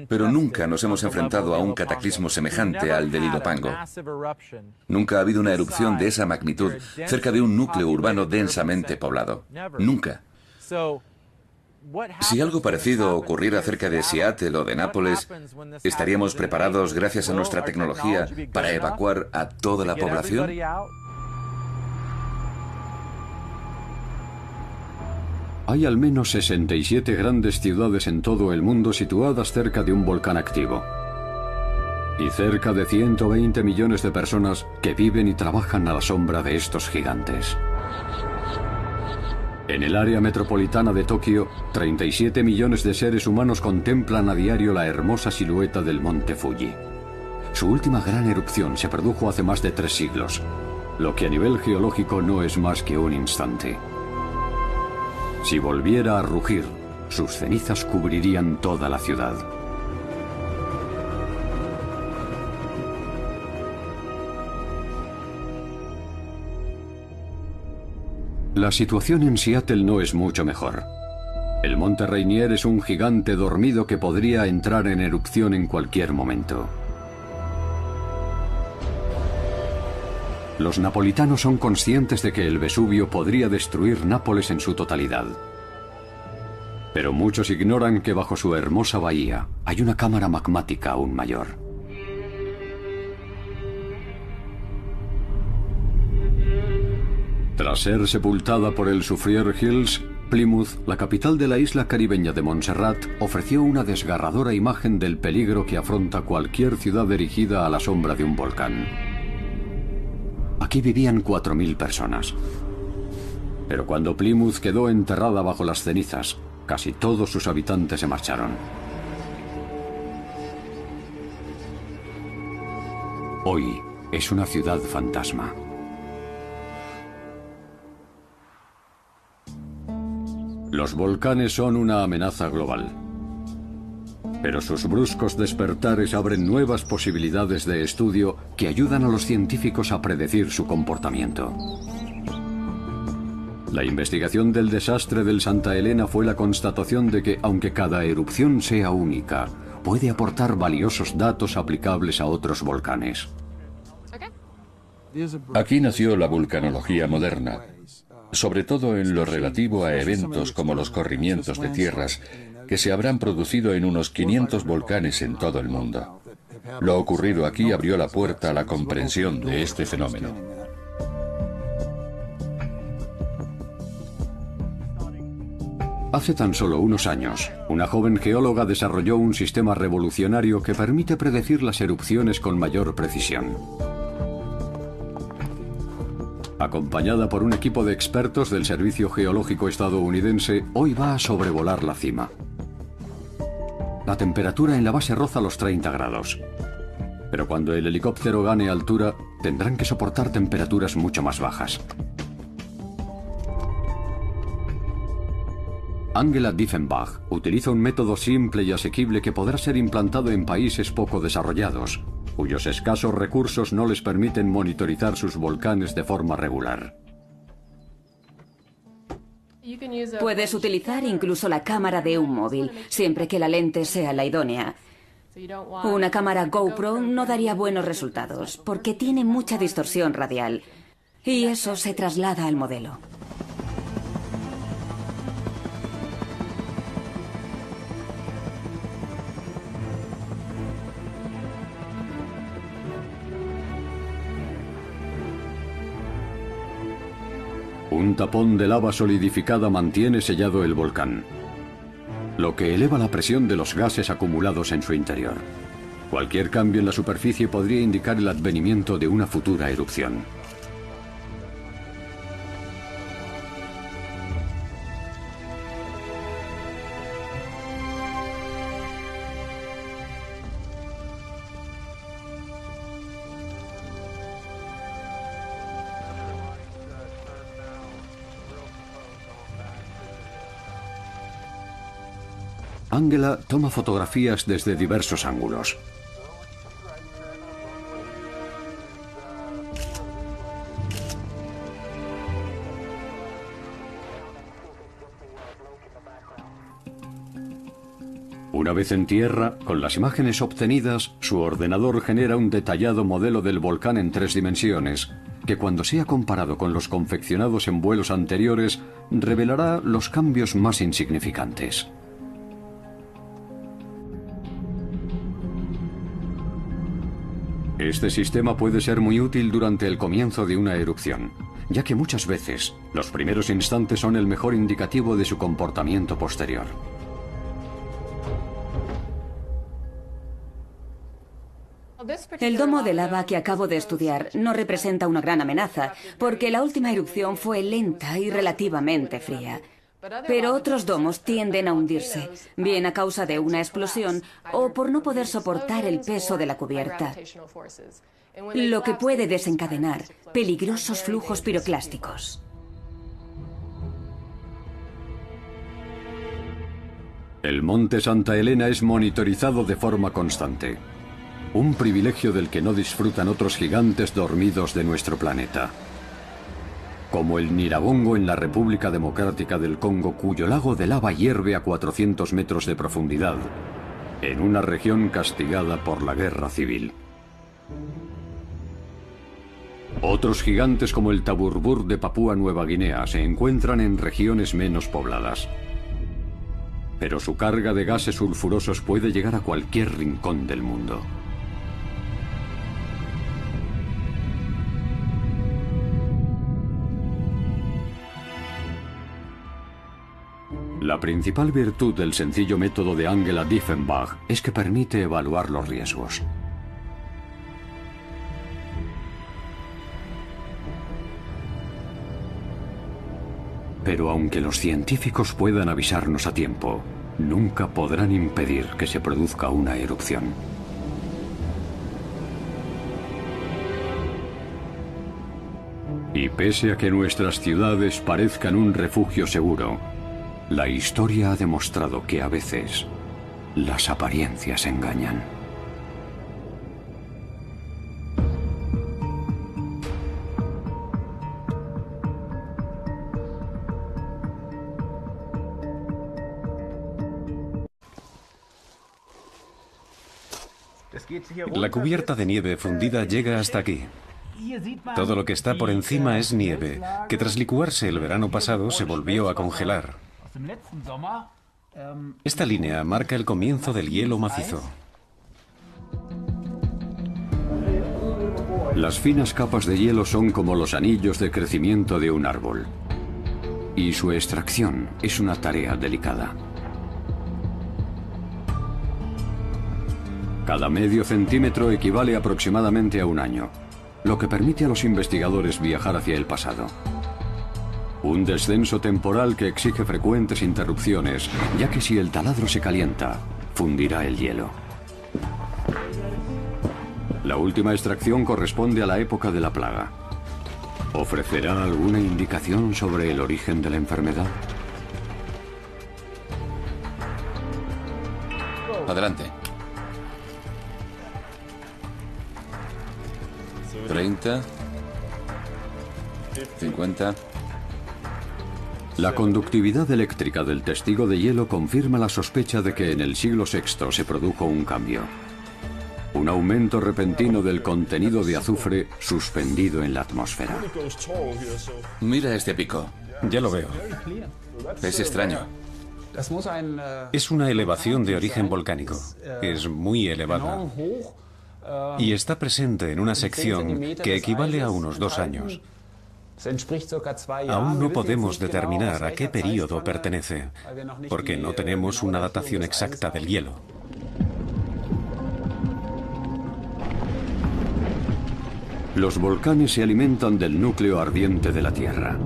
Pero nunca nos hemos enfrentado a un cataclismo semejante al del Ilopango. Nunca ha habido una erupción de esa magnitud cerca de un núcleo urbano densamente poblado. Nunca. Si algo parecido ocurriera cerca de Seattle o de Nápoles, ¿estaríamos preparados gracias a nuestra tecnología para evacuar a toda la población? Hay al menos 67 grandes ciudades en todo el mundo situadas cerca de un volcán activo. Y cerca de 120 millones de personas que viven y trabajan a la sombra de estos gigantes. En el área metropolitana de Tokio, 37 millones de seres humanos contemplan a diario la hermosa silueta del monte Fuji. Su última gran erupción se produjo hace más de 3 siglos, lo que a nivel geológico no es más que un instante. Si volviera a rugir, sus cenizas cubrirían toda la ciudad. La situación en Seattle no es mucho mejor. El monte Rainier es un gigante dormido que podría entrar en erupción en cualquier momento. Los napolitanos son conscientes de que el Vesubio podría destruir Nápoles en su totalidad. Pero muchos ignoran que bajo su hermosa bahía hay una cámara magmática aún mayor. Tras ser sepultada por el Soufriere Hills, Plymouth, la capital de la isla caribeña de Montserrat, ofreció una desgarradora imagen del peligro que afronta cualquier ciudad erigida a la sombra de un volcán. Aquí vivían 4.000 personas. Pero cuando Plymouth quedó enterrada bajo las cenizas, casi todos sus habitantes se marcharon. Hoy es una ciudad fantasma. Los volcanes son una amenaza global. Pero sus bruscos despertares abren nuevas posibilidades de estudio que ayudan a los científicos a predecir su comportamiento. La investigación del desastre del Santa Elena fue la constatación de que, aunque cada erupción sea única, puede aportar valiosos datos aplicables a otros volcanes. Aquí nació la vulcanología moderna, sobre todo en lo relativo a eventos como los corrimientos de tierras, que se habrán producido en unos 500 volcanes en todo el mundo. Lo ocurrido aquí abrió la puerta a la comprensión de este fenómeno. Hace tan solo unos años, una joven geóloga desarrolló un sistema revolucionario que permite predecir las erupciones con mayor precisión. Acompañada por un equipo de expertos del Servicio Geológico estadounidense, hoy va a sobrevolar la cima. La temperatura en la base roza los 30 grados. Pero cuando el helicóptero gane altura, tendrán que soportar temperaturas mucho más bajas. Angela Diefenbach utiliza un método simple y asequible que podrá ser implantado en países poco desarrollados, cuyos escasos recursos no les permiten monitorizar sus volcanes de forma regular. Puedes utilizar incluso la cámara de un móvil, siempre que la lente sea la idónea. Una cámara GoPro no daría buenos resultados, porque tiene mucha distorsión radial, y eso se traslada al modelo. Un tapón de lava solidificada mantiene sellado el volcán, lo que eleva la presión de los gases acumulados en su interior. Cualquier cambio en la superficie podría indicar el advenimiento de una futura erupción. Angela toma fotografías desde diversos ángulos. Una vez en tierra, con las imágenes obtenidas, su ordenador genera un detallado modelo del volcán en 3 dimensiones, que cuando sea comparado con los confeccionados en vuelos anteriores, revelará los cambios más insignificantes. Este sistema puede ser muy útil durante el comienzo de una erupción, ya que muchas veces los primeros instantes son el mejor indicativo de su comportamiento posterior. El domo de lava que acabo de estudiar no representa una gran amenaza, porque la última erupción fue lenta y relativamente fría. Pero otros domos tienden a hundirse, bien a causa de una explosión o por no poder soportar el peso de la cubierta, lo que puede desencadenar peligrosos flujos piroclásticos. El monte Santa Elena es monitorizado de forma constante. Un privilegio del que no disfrutan otros gigantes dormidos de nuestro planeta. Como el Nyiragongo en la República Democrática del Congo, cuyo lago de lava hierve a 400 metros de profundidad, en una región castigada por la guerra civil. Otros gigantes como el Taburbur de Papúa Nueva Guinea se encuentran en regiones menos pobladas. Pero su carga de gases sulfurosos puede llegar a cualquier rincón del mundo. La principal virtud del sencillo método de Angela Diefenbach es que permite evaluar los riesgos. Pero aunque los científicos puedan avisarnos a tiempo, nunca podrán impedir que se produzca una erupción. Y pese a que nuestras ciudades parezcan un refugio seguro, la historia ha demostrado que a veces las apariencias engañan. La cubierta de nieve fundida llega hasta aquí. Todo lo que está por encima es nieve, que tras licuarse el verano pasado se volvió a congelar. Esta línea marca el comienzo del hielo macizo. Las finas capas de hielo son como los anillos de crecimiento de un árbol. Y su extracción es una tarea delicada. Cada medio centímetro equivale aproximadamente a un año, lo que permite a los investigadores viajar hacia el pasado. Un descenso temporal que exige frecuentes interrupciones, ya que si el taladro se calienta, fundirá el hielo. La última extracción corresponde a la época de la plaga. ¿Ofrecerá alguna indicación sobre el origen de la enfermedad? Adelante. 30. 50. La conductividad eléctrica del testigo de hielo confirma la sospecha de que en el siglo VI se produjo un cambio. Un aumento repentino del contenido de azufre suspendido en la atmósfera. Mira este pico. Ya lo veo. Es extraño. Es una elevación de origen volcánico. Es muy elevada. Y está presente en una sección que equivale a unos 2 años. Aún no podemos determinar a qué período pertenece, porque no tenemos una datación exacta del hielo. Los volcanes se alimentan del núcleo ardiente de la Tierra.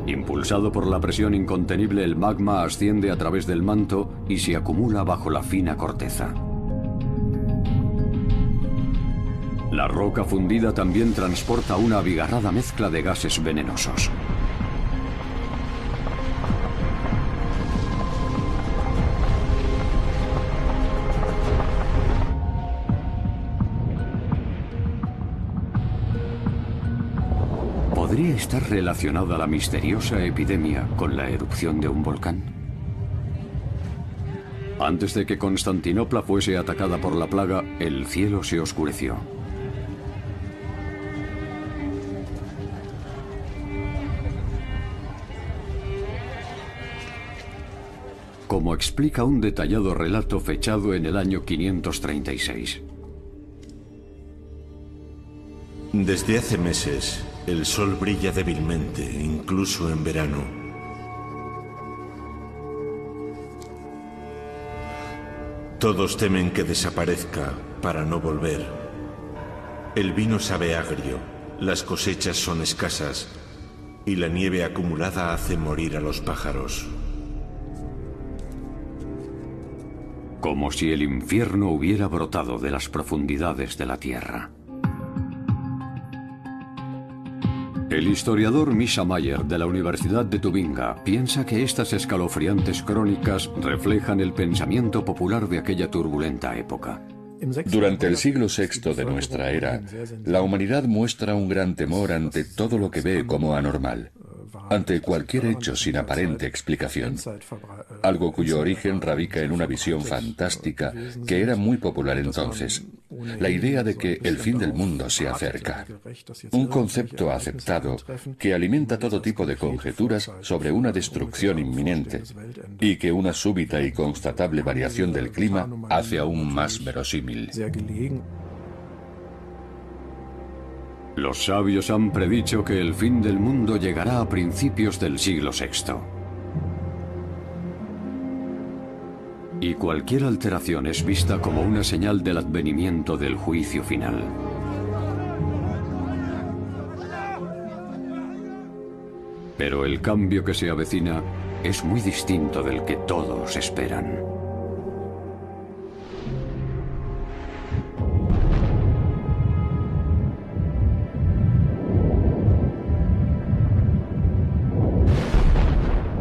Impulsado por la presión incontenible, el magma asciende a través del manto y se acumula bajo la fina corteza. La roca fundida también transporta una abigarrada mezcla de gases venenosos. ¿Podría estar relacionada la misteriosa epidemia con la erupción de un volcán? Antes de que Constantinopla fuese atacada por la plaga, el cielo se oscureció. Como explica un detallado relato fechado en el año 536. Desde hace meses, el sol brilla débilmente, incluso en verano. Todos temen que desaparezca para no volver. El vino sabe agrio, las cosechas son escasas y la nieve acumulada hace morir a los pájaros. Como si el infierno hubiera brotado de las profundidades de la tierra. El historiador Misha Mayer de la Universidad de Tubinga piensa que estas escalofriantes crónicas reflejan el pensamiento popular de aquella turbulenta época. Durante el siglo VI de nuestra era, la humanidad muestra un gran temor ante todo lo que ve como anormal, ante cualquier hecho sin aparente explicación, algo cuyo origen radica en una visión fantástica que era muy popular entonces, la idea de que el fin del mundo se acerca. Un concepto aceptado que alimenta todo tipo de conjeturas sobre una destrucción inminente y que una súbita y constatable variación del clima hace aún más verosímil. Los sabios han predicho que el fin del mundo llegará a principios del siglo VI. Y cualquier alteración es vista como una señal del advenimiento del juicio final. Pero el cambio que se avecina es muy distinto del que todos esperan.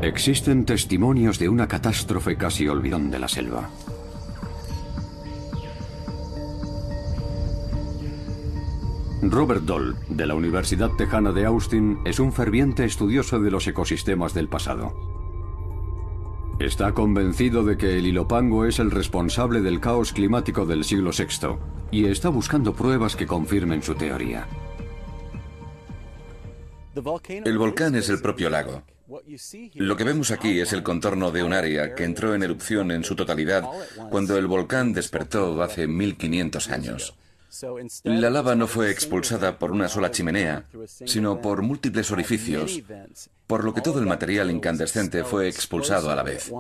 Existen testimonios de una catástrofe casi olvidón de la selva. Robert Dole, de la Universidad Tejana de Austin, es un ferviente estudioso de los ecosistemas del pasado. Está convencido de que el Ilopango es el responsable del caos climático del siglo VI y está buscando pruebas que confirmen su teoría. El volcán es el propio lago. Lo que vemos aquí es el contorno de un área que entró en erupción en su totalidad cuando el volcán despertó hace 1500 años. La lava no fue expulsada por una sola chimenea, sino por múltiples orificios, por lo que todo el material incandescente fue expulsado a la vez.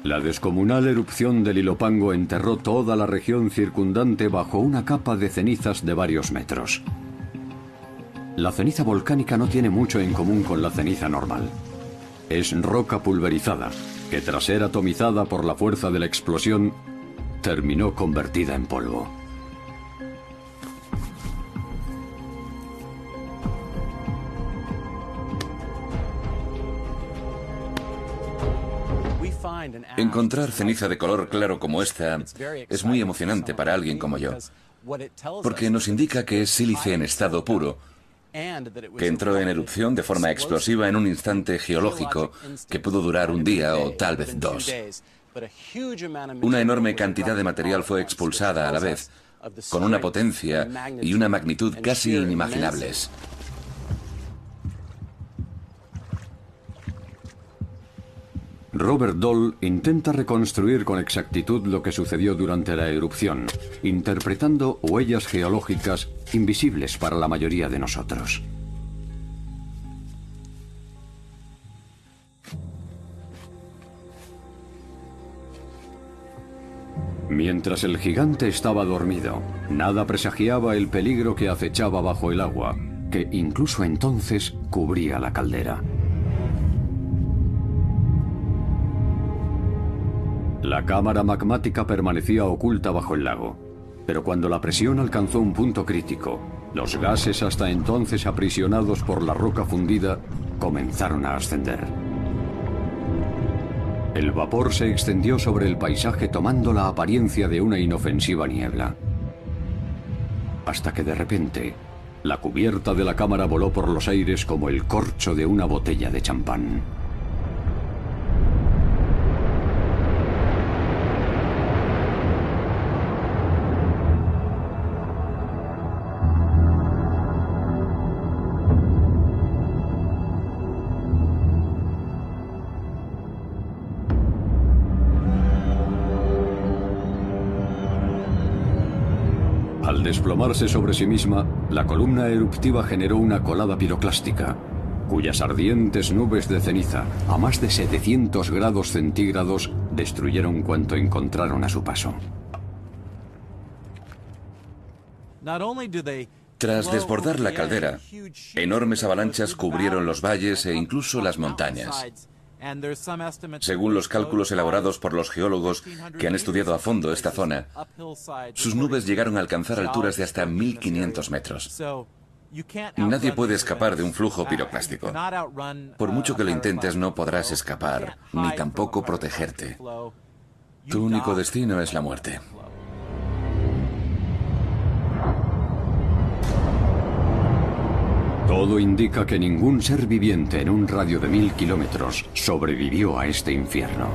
La descomunal erupción del Ilopango enterró toda la región circundante bajo una capa de cenizas de varios metros. La ceniza volcánica no tiene mucho en común con la ceniza normal. Es roca pulverizada, que tras ser atomizada por la fuerza de la explosión, terminó convertida en polvo. Encontrar ceniza de color claro como esta es muy emocionante para alguien como yo, porque nos indica que es sílice en estado puro, que entró en erupción de forma explosiva en un instante geológico que pudo durar un día o tal vez dos. Una enorme cantidad de material fue expulsada a la vez, con una potencia y una magnitud casi inimaginables. Robert Dole intenta reconstruir con exactitud lo que sucedió durante la erupción, interpretando huellas geológicas invisibles para la mayoría de nosotros. Mientras el gigante estaba dormido, nada presagiaba el peligro que acechaba bajo el agua, que incluso entonces cubría la caldera. La cámara magmática permanecía oculta bajo el lago, pero cuando la presión alcanzó un punto crítico, los gases hasta entonces aprisionados por la roca fundida comenzaron a ascender. El vapor se extendió sobre el paisaje tomando la apariencia de una inofensiva niebla. Hasta que de repente, la cubierta de la cámara voló por los aires como el corcho de una botella de champán. Al desplomarse sobre sí misma, la columna eruptiva generó una colada piroclástica, cuyas ardientes nubes de ceniza, a más de 700 grados centígrados, destruyeron cuanto encontraron a su paso. Tras desbordar la caldera, enormes avalanchas cubrieron los valles e incluso las montañas. Según los cálculos elaborados por los geólogos que han estudiado a fondo esta zona, sus nubes llegaron a alcanzar alturas de hasta 1500 metros. Nadie puede escapar de un flujo piroclástico. Por mucho que lo intentes, no podrás escapar, ni tampoco protegerte. Tu único destino es la muerte. Todo indica que ningún ser viviente en un radio de 1000 kilómetros sobrevivió a este infierno.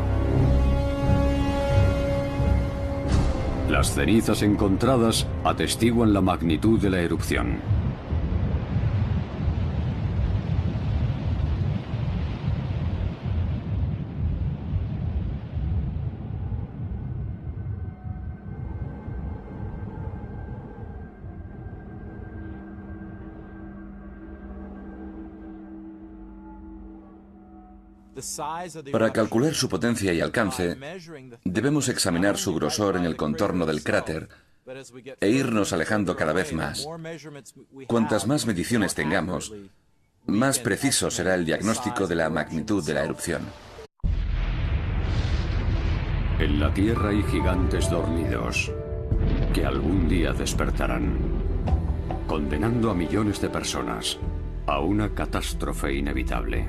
Las cenizas encontradas atestiguan la magnitud de la erupción. Para calcular su potencia y alcance, debemos examinar su grosor en el contorno del cráter e irnos alejando cada vez más. Cuantas más mediciones tengamos, más preciso será el diagnóstico de la magnitud de la erupción. En la Tierra hay gigantes dormidos que algún día despertarán, condenando a millones de personas a una catástrofe inevitable.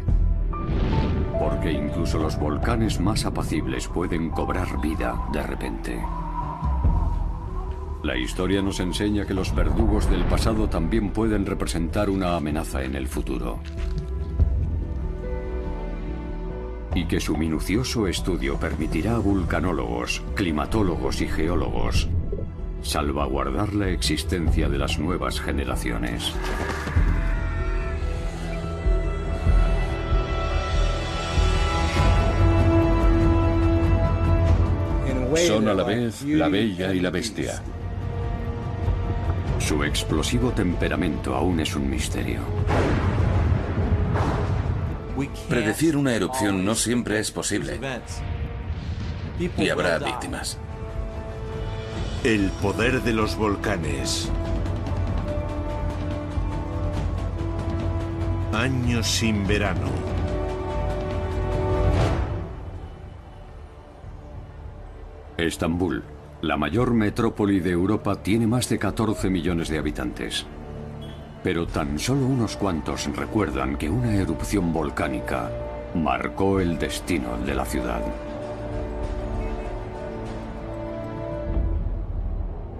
Porque incluso los volcanes más apacibles pueden cobrar vida de repente. La historia nos enseña que los verdugos del pasado también pueden representar una amenaza en el futuro. Y que su minucioso estudio permitirá a vulcanólogos, climatólogos y geólogos salvaguardar la existencia de las nuevas generaciones. Son a la vez la bella y la bestia. Su explosivo temperamento aún es un misterio. Predecir una erupción no siempre es posible. Y habrá víctimas. El poder de los volcanes. Años sin verano. Estambul, la mayor metrópoli de Europa, tiene más de 14 millones de habitantes. Pero tan solo unos cuantos recuerdan que una erupción volcánica marcó el destino de la ciudad.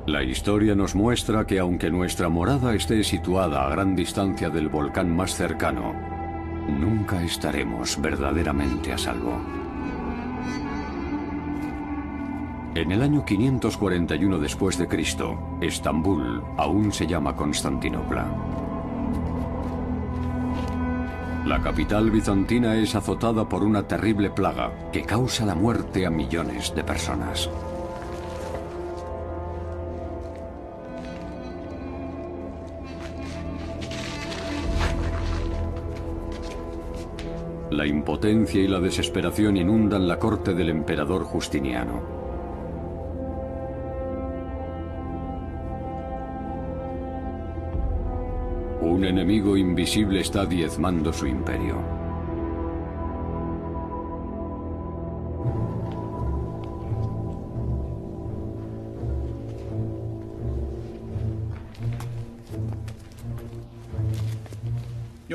La historia nos muestra que aunque nuestra morada esté situada a gran distancia del volcán más cercano, nunca estaremos verdaderamente a salvo. En el año 541 después de Cristo, Estambul aún se llama Constantinopla. La capital bizantina es azotada por una terrible plaga que causa la muerte a millones de personas. La impotencia y la desesperación inundan la corte del emperador Justiniano. Un enemigo invisible está diezmando su imperio.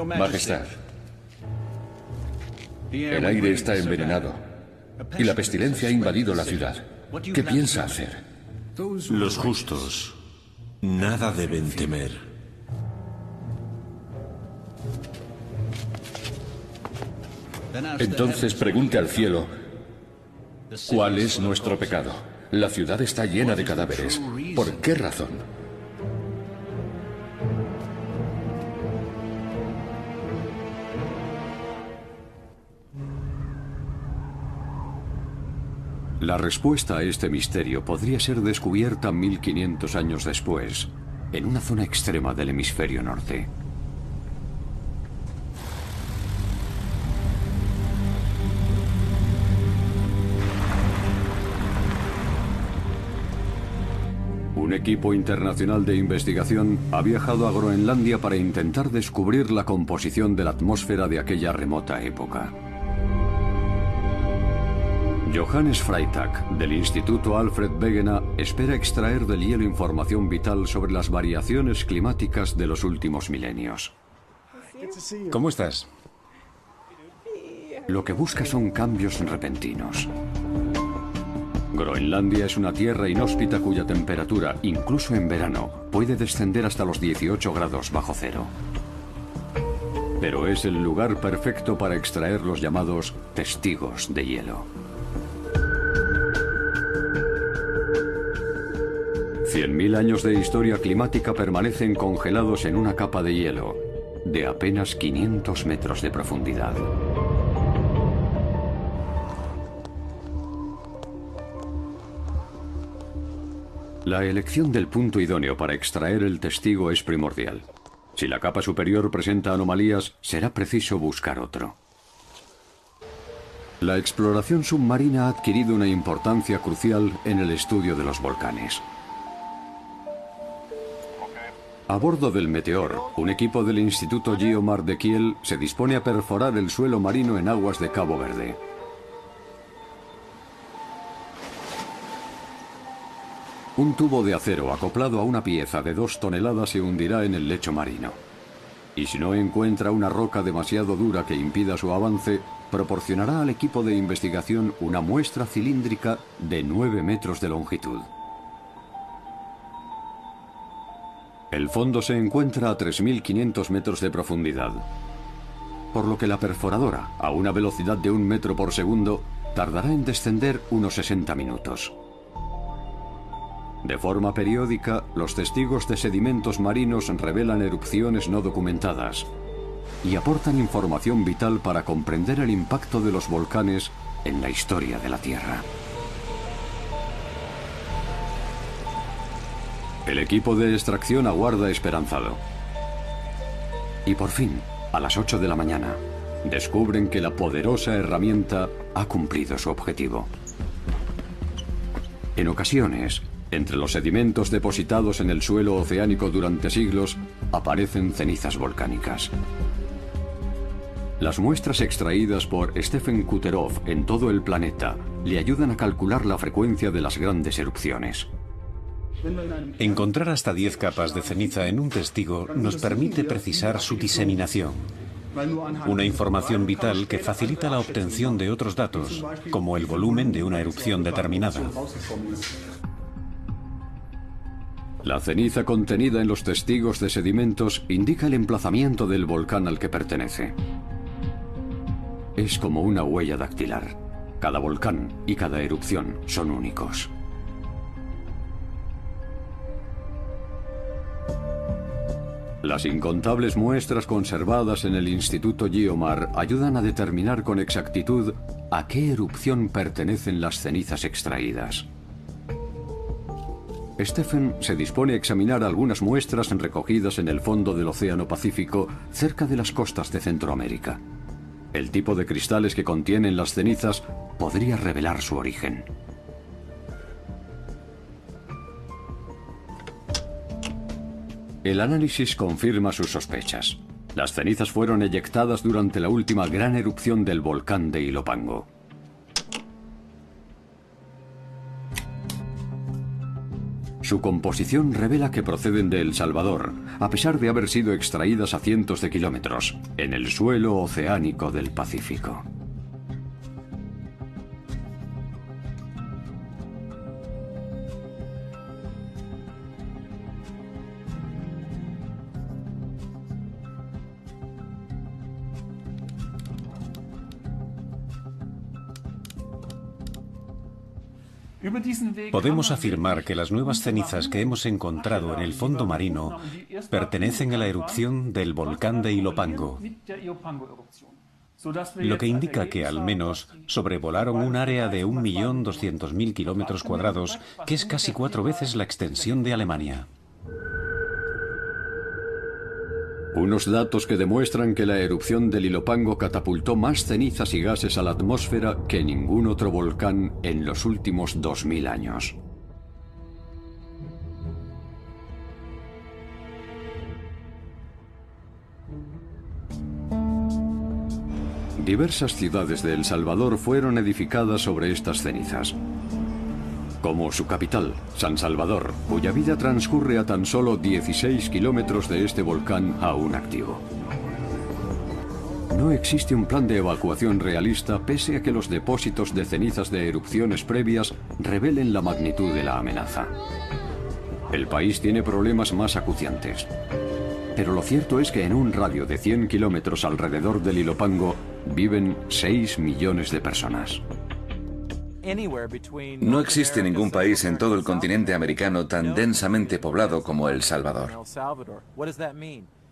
Majestad, el aire está envenenado y la pestilencia ha invadido la ciudad. ¿Qué piensa hacer? Los justos nada deben temer. Entonces pregunte al cielo, ¿cuál es nuestro pecado? La ciudad está llena de cadáveres. ¿Por qué razón? La respuesta a este misterio podría ser descubierta 1500 años después, en una zona extrema del hemisferio norte. Un equipo internacional de investigación ha viajado a Groenlandia para intentar descubrir la composición de la atmósfera de aquella remota época. Johannes Freitag, del Instituto Alfred Wegener, espera extraer del hielo información vital sobre las variaciones climáticas de los últimos milenios. ¿Cómo estás? Lo que busca son cambios repentinos. Groenlandia es una tierra inhóspita cuya temperatura, incluso en verano, puede descender hasta los 18 grados bajo cero. Pero es el lugar perfecto para extraer los llamados testigos de hielo. 100.000 años de historia climática permanecen congelados en una capa de hielo de apenas 500 metros de profundidad. La elección del punto idóneo para extraer el testigo es primordial. Si la capa superior presenta anomalías, será preciso buscar otro. La exploración submarina ha adquirido una importancia crucial en el estudio de los volcanes. A bordo del Meteor, un equipo del Instituto Geomar de Kiel se dispone a perforar el suelo marino en aguas de Cabo Verde. Un tubo de acero acoplado a una pieza de 2 toneladas se hundirá en el lecho marino. Y si no encuentra una roca demasiado dura que impida su avance, proporcionará al equipo de investigación una muestra cilíndrica de 9 metros de longitud. El fondo se encuentra a 3.500 metros de profundidad, por lo que la perforadora, a una velocidad de 1 metro por segundo, tardará en descender unos 60 minutos. De forma periódica, los testigos de sedimentos marinos revelan erupciones no documentadas y aportan información vital para comprender el impacto de los volcanes en la historia de la Tierra. El equipo de extracción aguarda esperanzado. Y por fin, a las 8 de la mañana, descubren que la poderosa herramienta ha cumplido su objetivo. En ocasiones, entre los sedimentos depositados en el suelo oceánico durante siglos, aparecen cenizas volcánicas. Las muestras extraídas por Stephen Kuterov en todo el planeta le ayudan a calcular la frecuencia de las grandes erupciones. Encontrar hasta 10 capas de ceniza en un testigo nos permite precisar su diseminación. Una información vital que facilita la obtención de otros datos, como el volumen de una erupción determinada. La ceniza contenida en los testigos de sedimentos indica el emplazamiento del volcán al que pertenece. Es como una huella dactilar. Cada volcán y cada erupción son únicos. Las incontables muestras conservadas en el Instituto Geomar ayudan a determinar con exactitud a qué erupción pertenecen las cenizas extraídas. Stephen se dispone a examinar algunas muestras recogidas en el fondo del Océano Pacífico, cerca de las costas de Centroamérica. El tipo de cristales que contienen las cenizas podría revelar su origen. El análisis confirma sus sospechas. Las cenizas fueron eyectadas durante la última gran erupción del volcán de Ilopango. Su composición revela que proceden de El Salvador, a pesar de haber sido extraídas a cientos de kilómetros, en el suelo oceánico del Pacífico. Podemos afirmar que las nuevas cenizas que hemos encontrado en el fondo marino pertenecen a la erupción del volcán de Ilopango. lo que indica que al menos sobrevolaron un área de 1.200.000 kilómetros cuadrados, que es casi 4 veces la extensión de Alemania. Unos datos que demuestran que la erupción del Ilopango catapultó más cenizas y gases a la atmósfera que ningún otro volcán en los últimos 2000 años. Diversas ciudades de El Salvador fueron edificadas sobre estas cenizas, como su capital, San Salvador, cuya vida transcurre a tan solo 16 kilómetros de este volcán aún activo. No existe un plan de evacuación realista pese a que los depósitos de cenizas de erupciones previas revelen la magnitud de la amenaza. El país tiene problemas más acuciantes. Pero lo cierto es que en un radio de 100 kilómetros alrededor del Ilopango viven 6 millones de personas. No existe ningún país en todo el continente americano tan densamente poblado como El Salvador.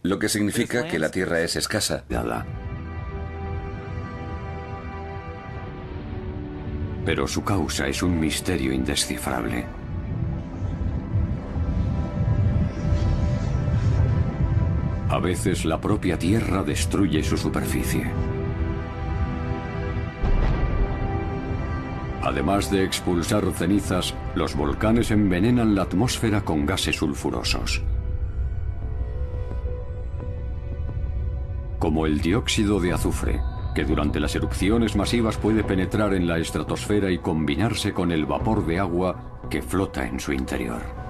Lo que significa que la tierra es escasa. Pero su causa es un misterio indescifrable. A veces la propia tierra destruye su superficie. Además de expulsar cenizas, los volcanes envenenan la atmósfera con gases sulfurosos, como el dióxido de azufre, que durante las erupciones masivas puede penetrar en la estratosfera y combinarse con el vapor de agua que flota en su interior.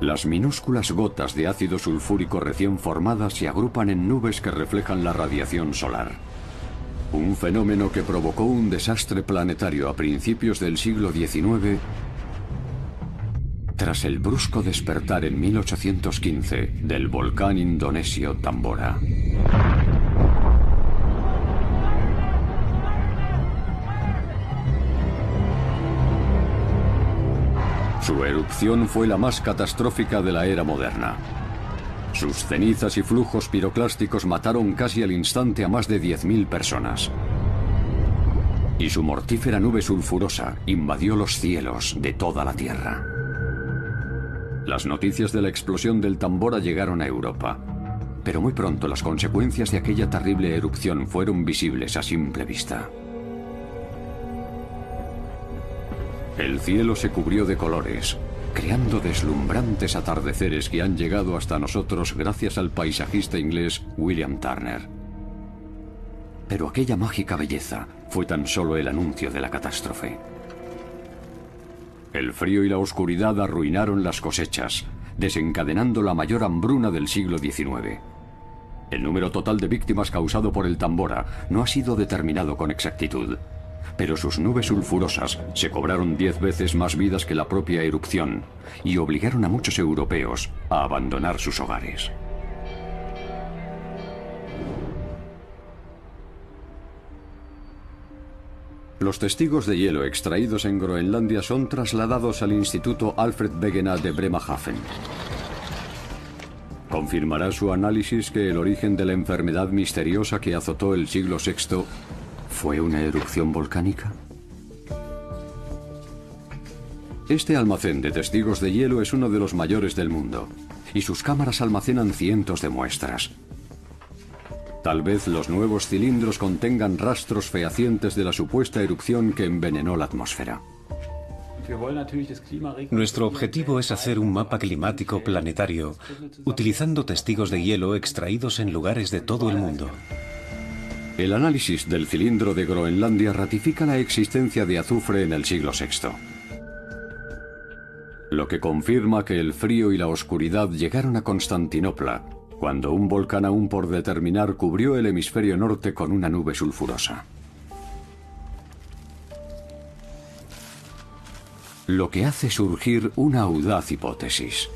Las minúsculas gotas de ácido sulfúrico recién formadas se agrupan en nubes que reflejan la radiación solar. Un fenómeno que provocó un desastre planetario a principios del siglo XIX tras el brusco despertar en 1815 del volcán indonesio Tambora. Su erupción fue la más catastrófica de la era moderna. Sus cenizas y flujos piroclásticos mataron casi al instante a más de 10.000 personas. Y su mortífera nube sulfurosa invadió los cielos de toda la Tierra. Las noticias de la explosión del Tambora llegaron a Europa, pero muy pronto las consecuencias de aquella terrible erupción fueron visibles a simple vista. El cielo se cubrió de colores, creando deslumbrantes atardeceres que han llegado hasta nosotros gracias al paisajista inglés William Turner. Pero aquella mágica belleza fue tan solo el anuncio de la catástrofe. El frío y la oscuridad arruinaron las cosechas, desencadenando la mayor hambruna del siglo XIX. El número total de víctimas causado por el Tambora no ha sido determinado con exactitud, pero sus nubes sulfurosas se cobraron 10 veces más vidas que la propia erupción y obligaron a muchos europeos a abandonar sus hogares. Los testigos de hielo extraídos en Groenlandia son trasladados al Instituto Alfred Wegener de Bremerhaven. ¿Confirmará su análisis que el origen de la enfermedad misteriosa que azotó el siglo VI fue una erupción volcánica? Este almacén de testigos de hielo es uno de los mayores del mundo, y sus cámaras almacenan cientos de muestras. Tal vez los nuevos cilindros contengan rastros fehacientes de la supuesta erupción que envenenó la atmósfera. Nuestro objetivo es hacer un mapa climático planetario, utilizando testigos de hielo extraídos en lugares de todo el mundo. El análisis del cilindro de Groenlandia ratifica la existencia de azufre en el siglo VI, lo que confirma que el frío y la oscuridad llegaron a Constantinopla, cuando un volcán aún por determinar cubrió el hemisferio norte con una nube sulfurosa. Lo que hace surgir una audaz hipótesis.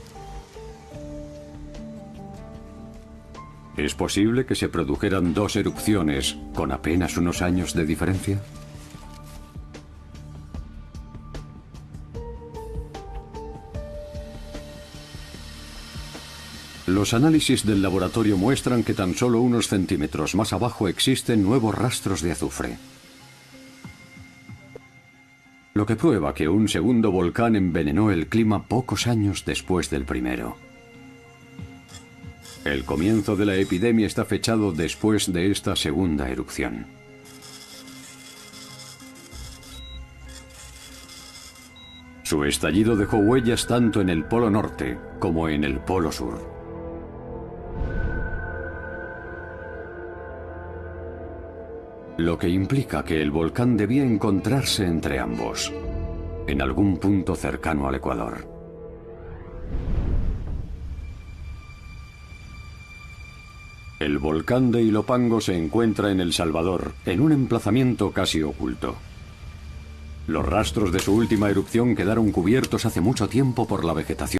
¿Es posible que se produjeran dos erupciones con apenas unos años de diferencia? Los análisis del laboratorio muestran que tan solo unos centímetros más abajo existen nuevos rastros de azufre. Lo que prueba que un segundo volcán envenenó el clima pocos años después del primero. El comienzo de la epidemia está fechado después de esta segunda erupción. Su estallido dejó huellas tanto en el Polo Norte como en el Polo Sur. Lo que implica que el volcán debía encontrarse entre ambos, en algún punto cercano al Ecuador. El volcán de Ilopango se encuentra en El Salvador, en un emplazamiento casi oculto. Los rastros de su última erupción quedaron cubiertos hace mucho tiempo por la vegetación.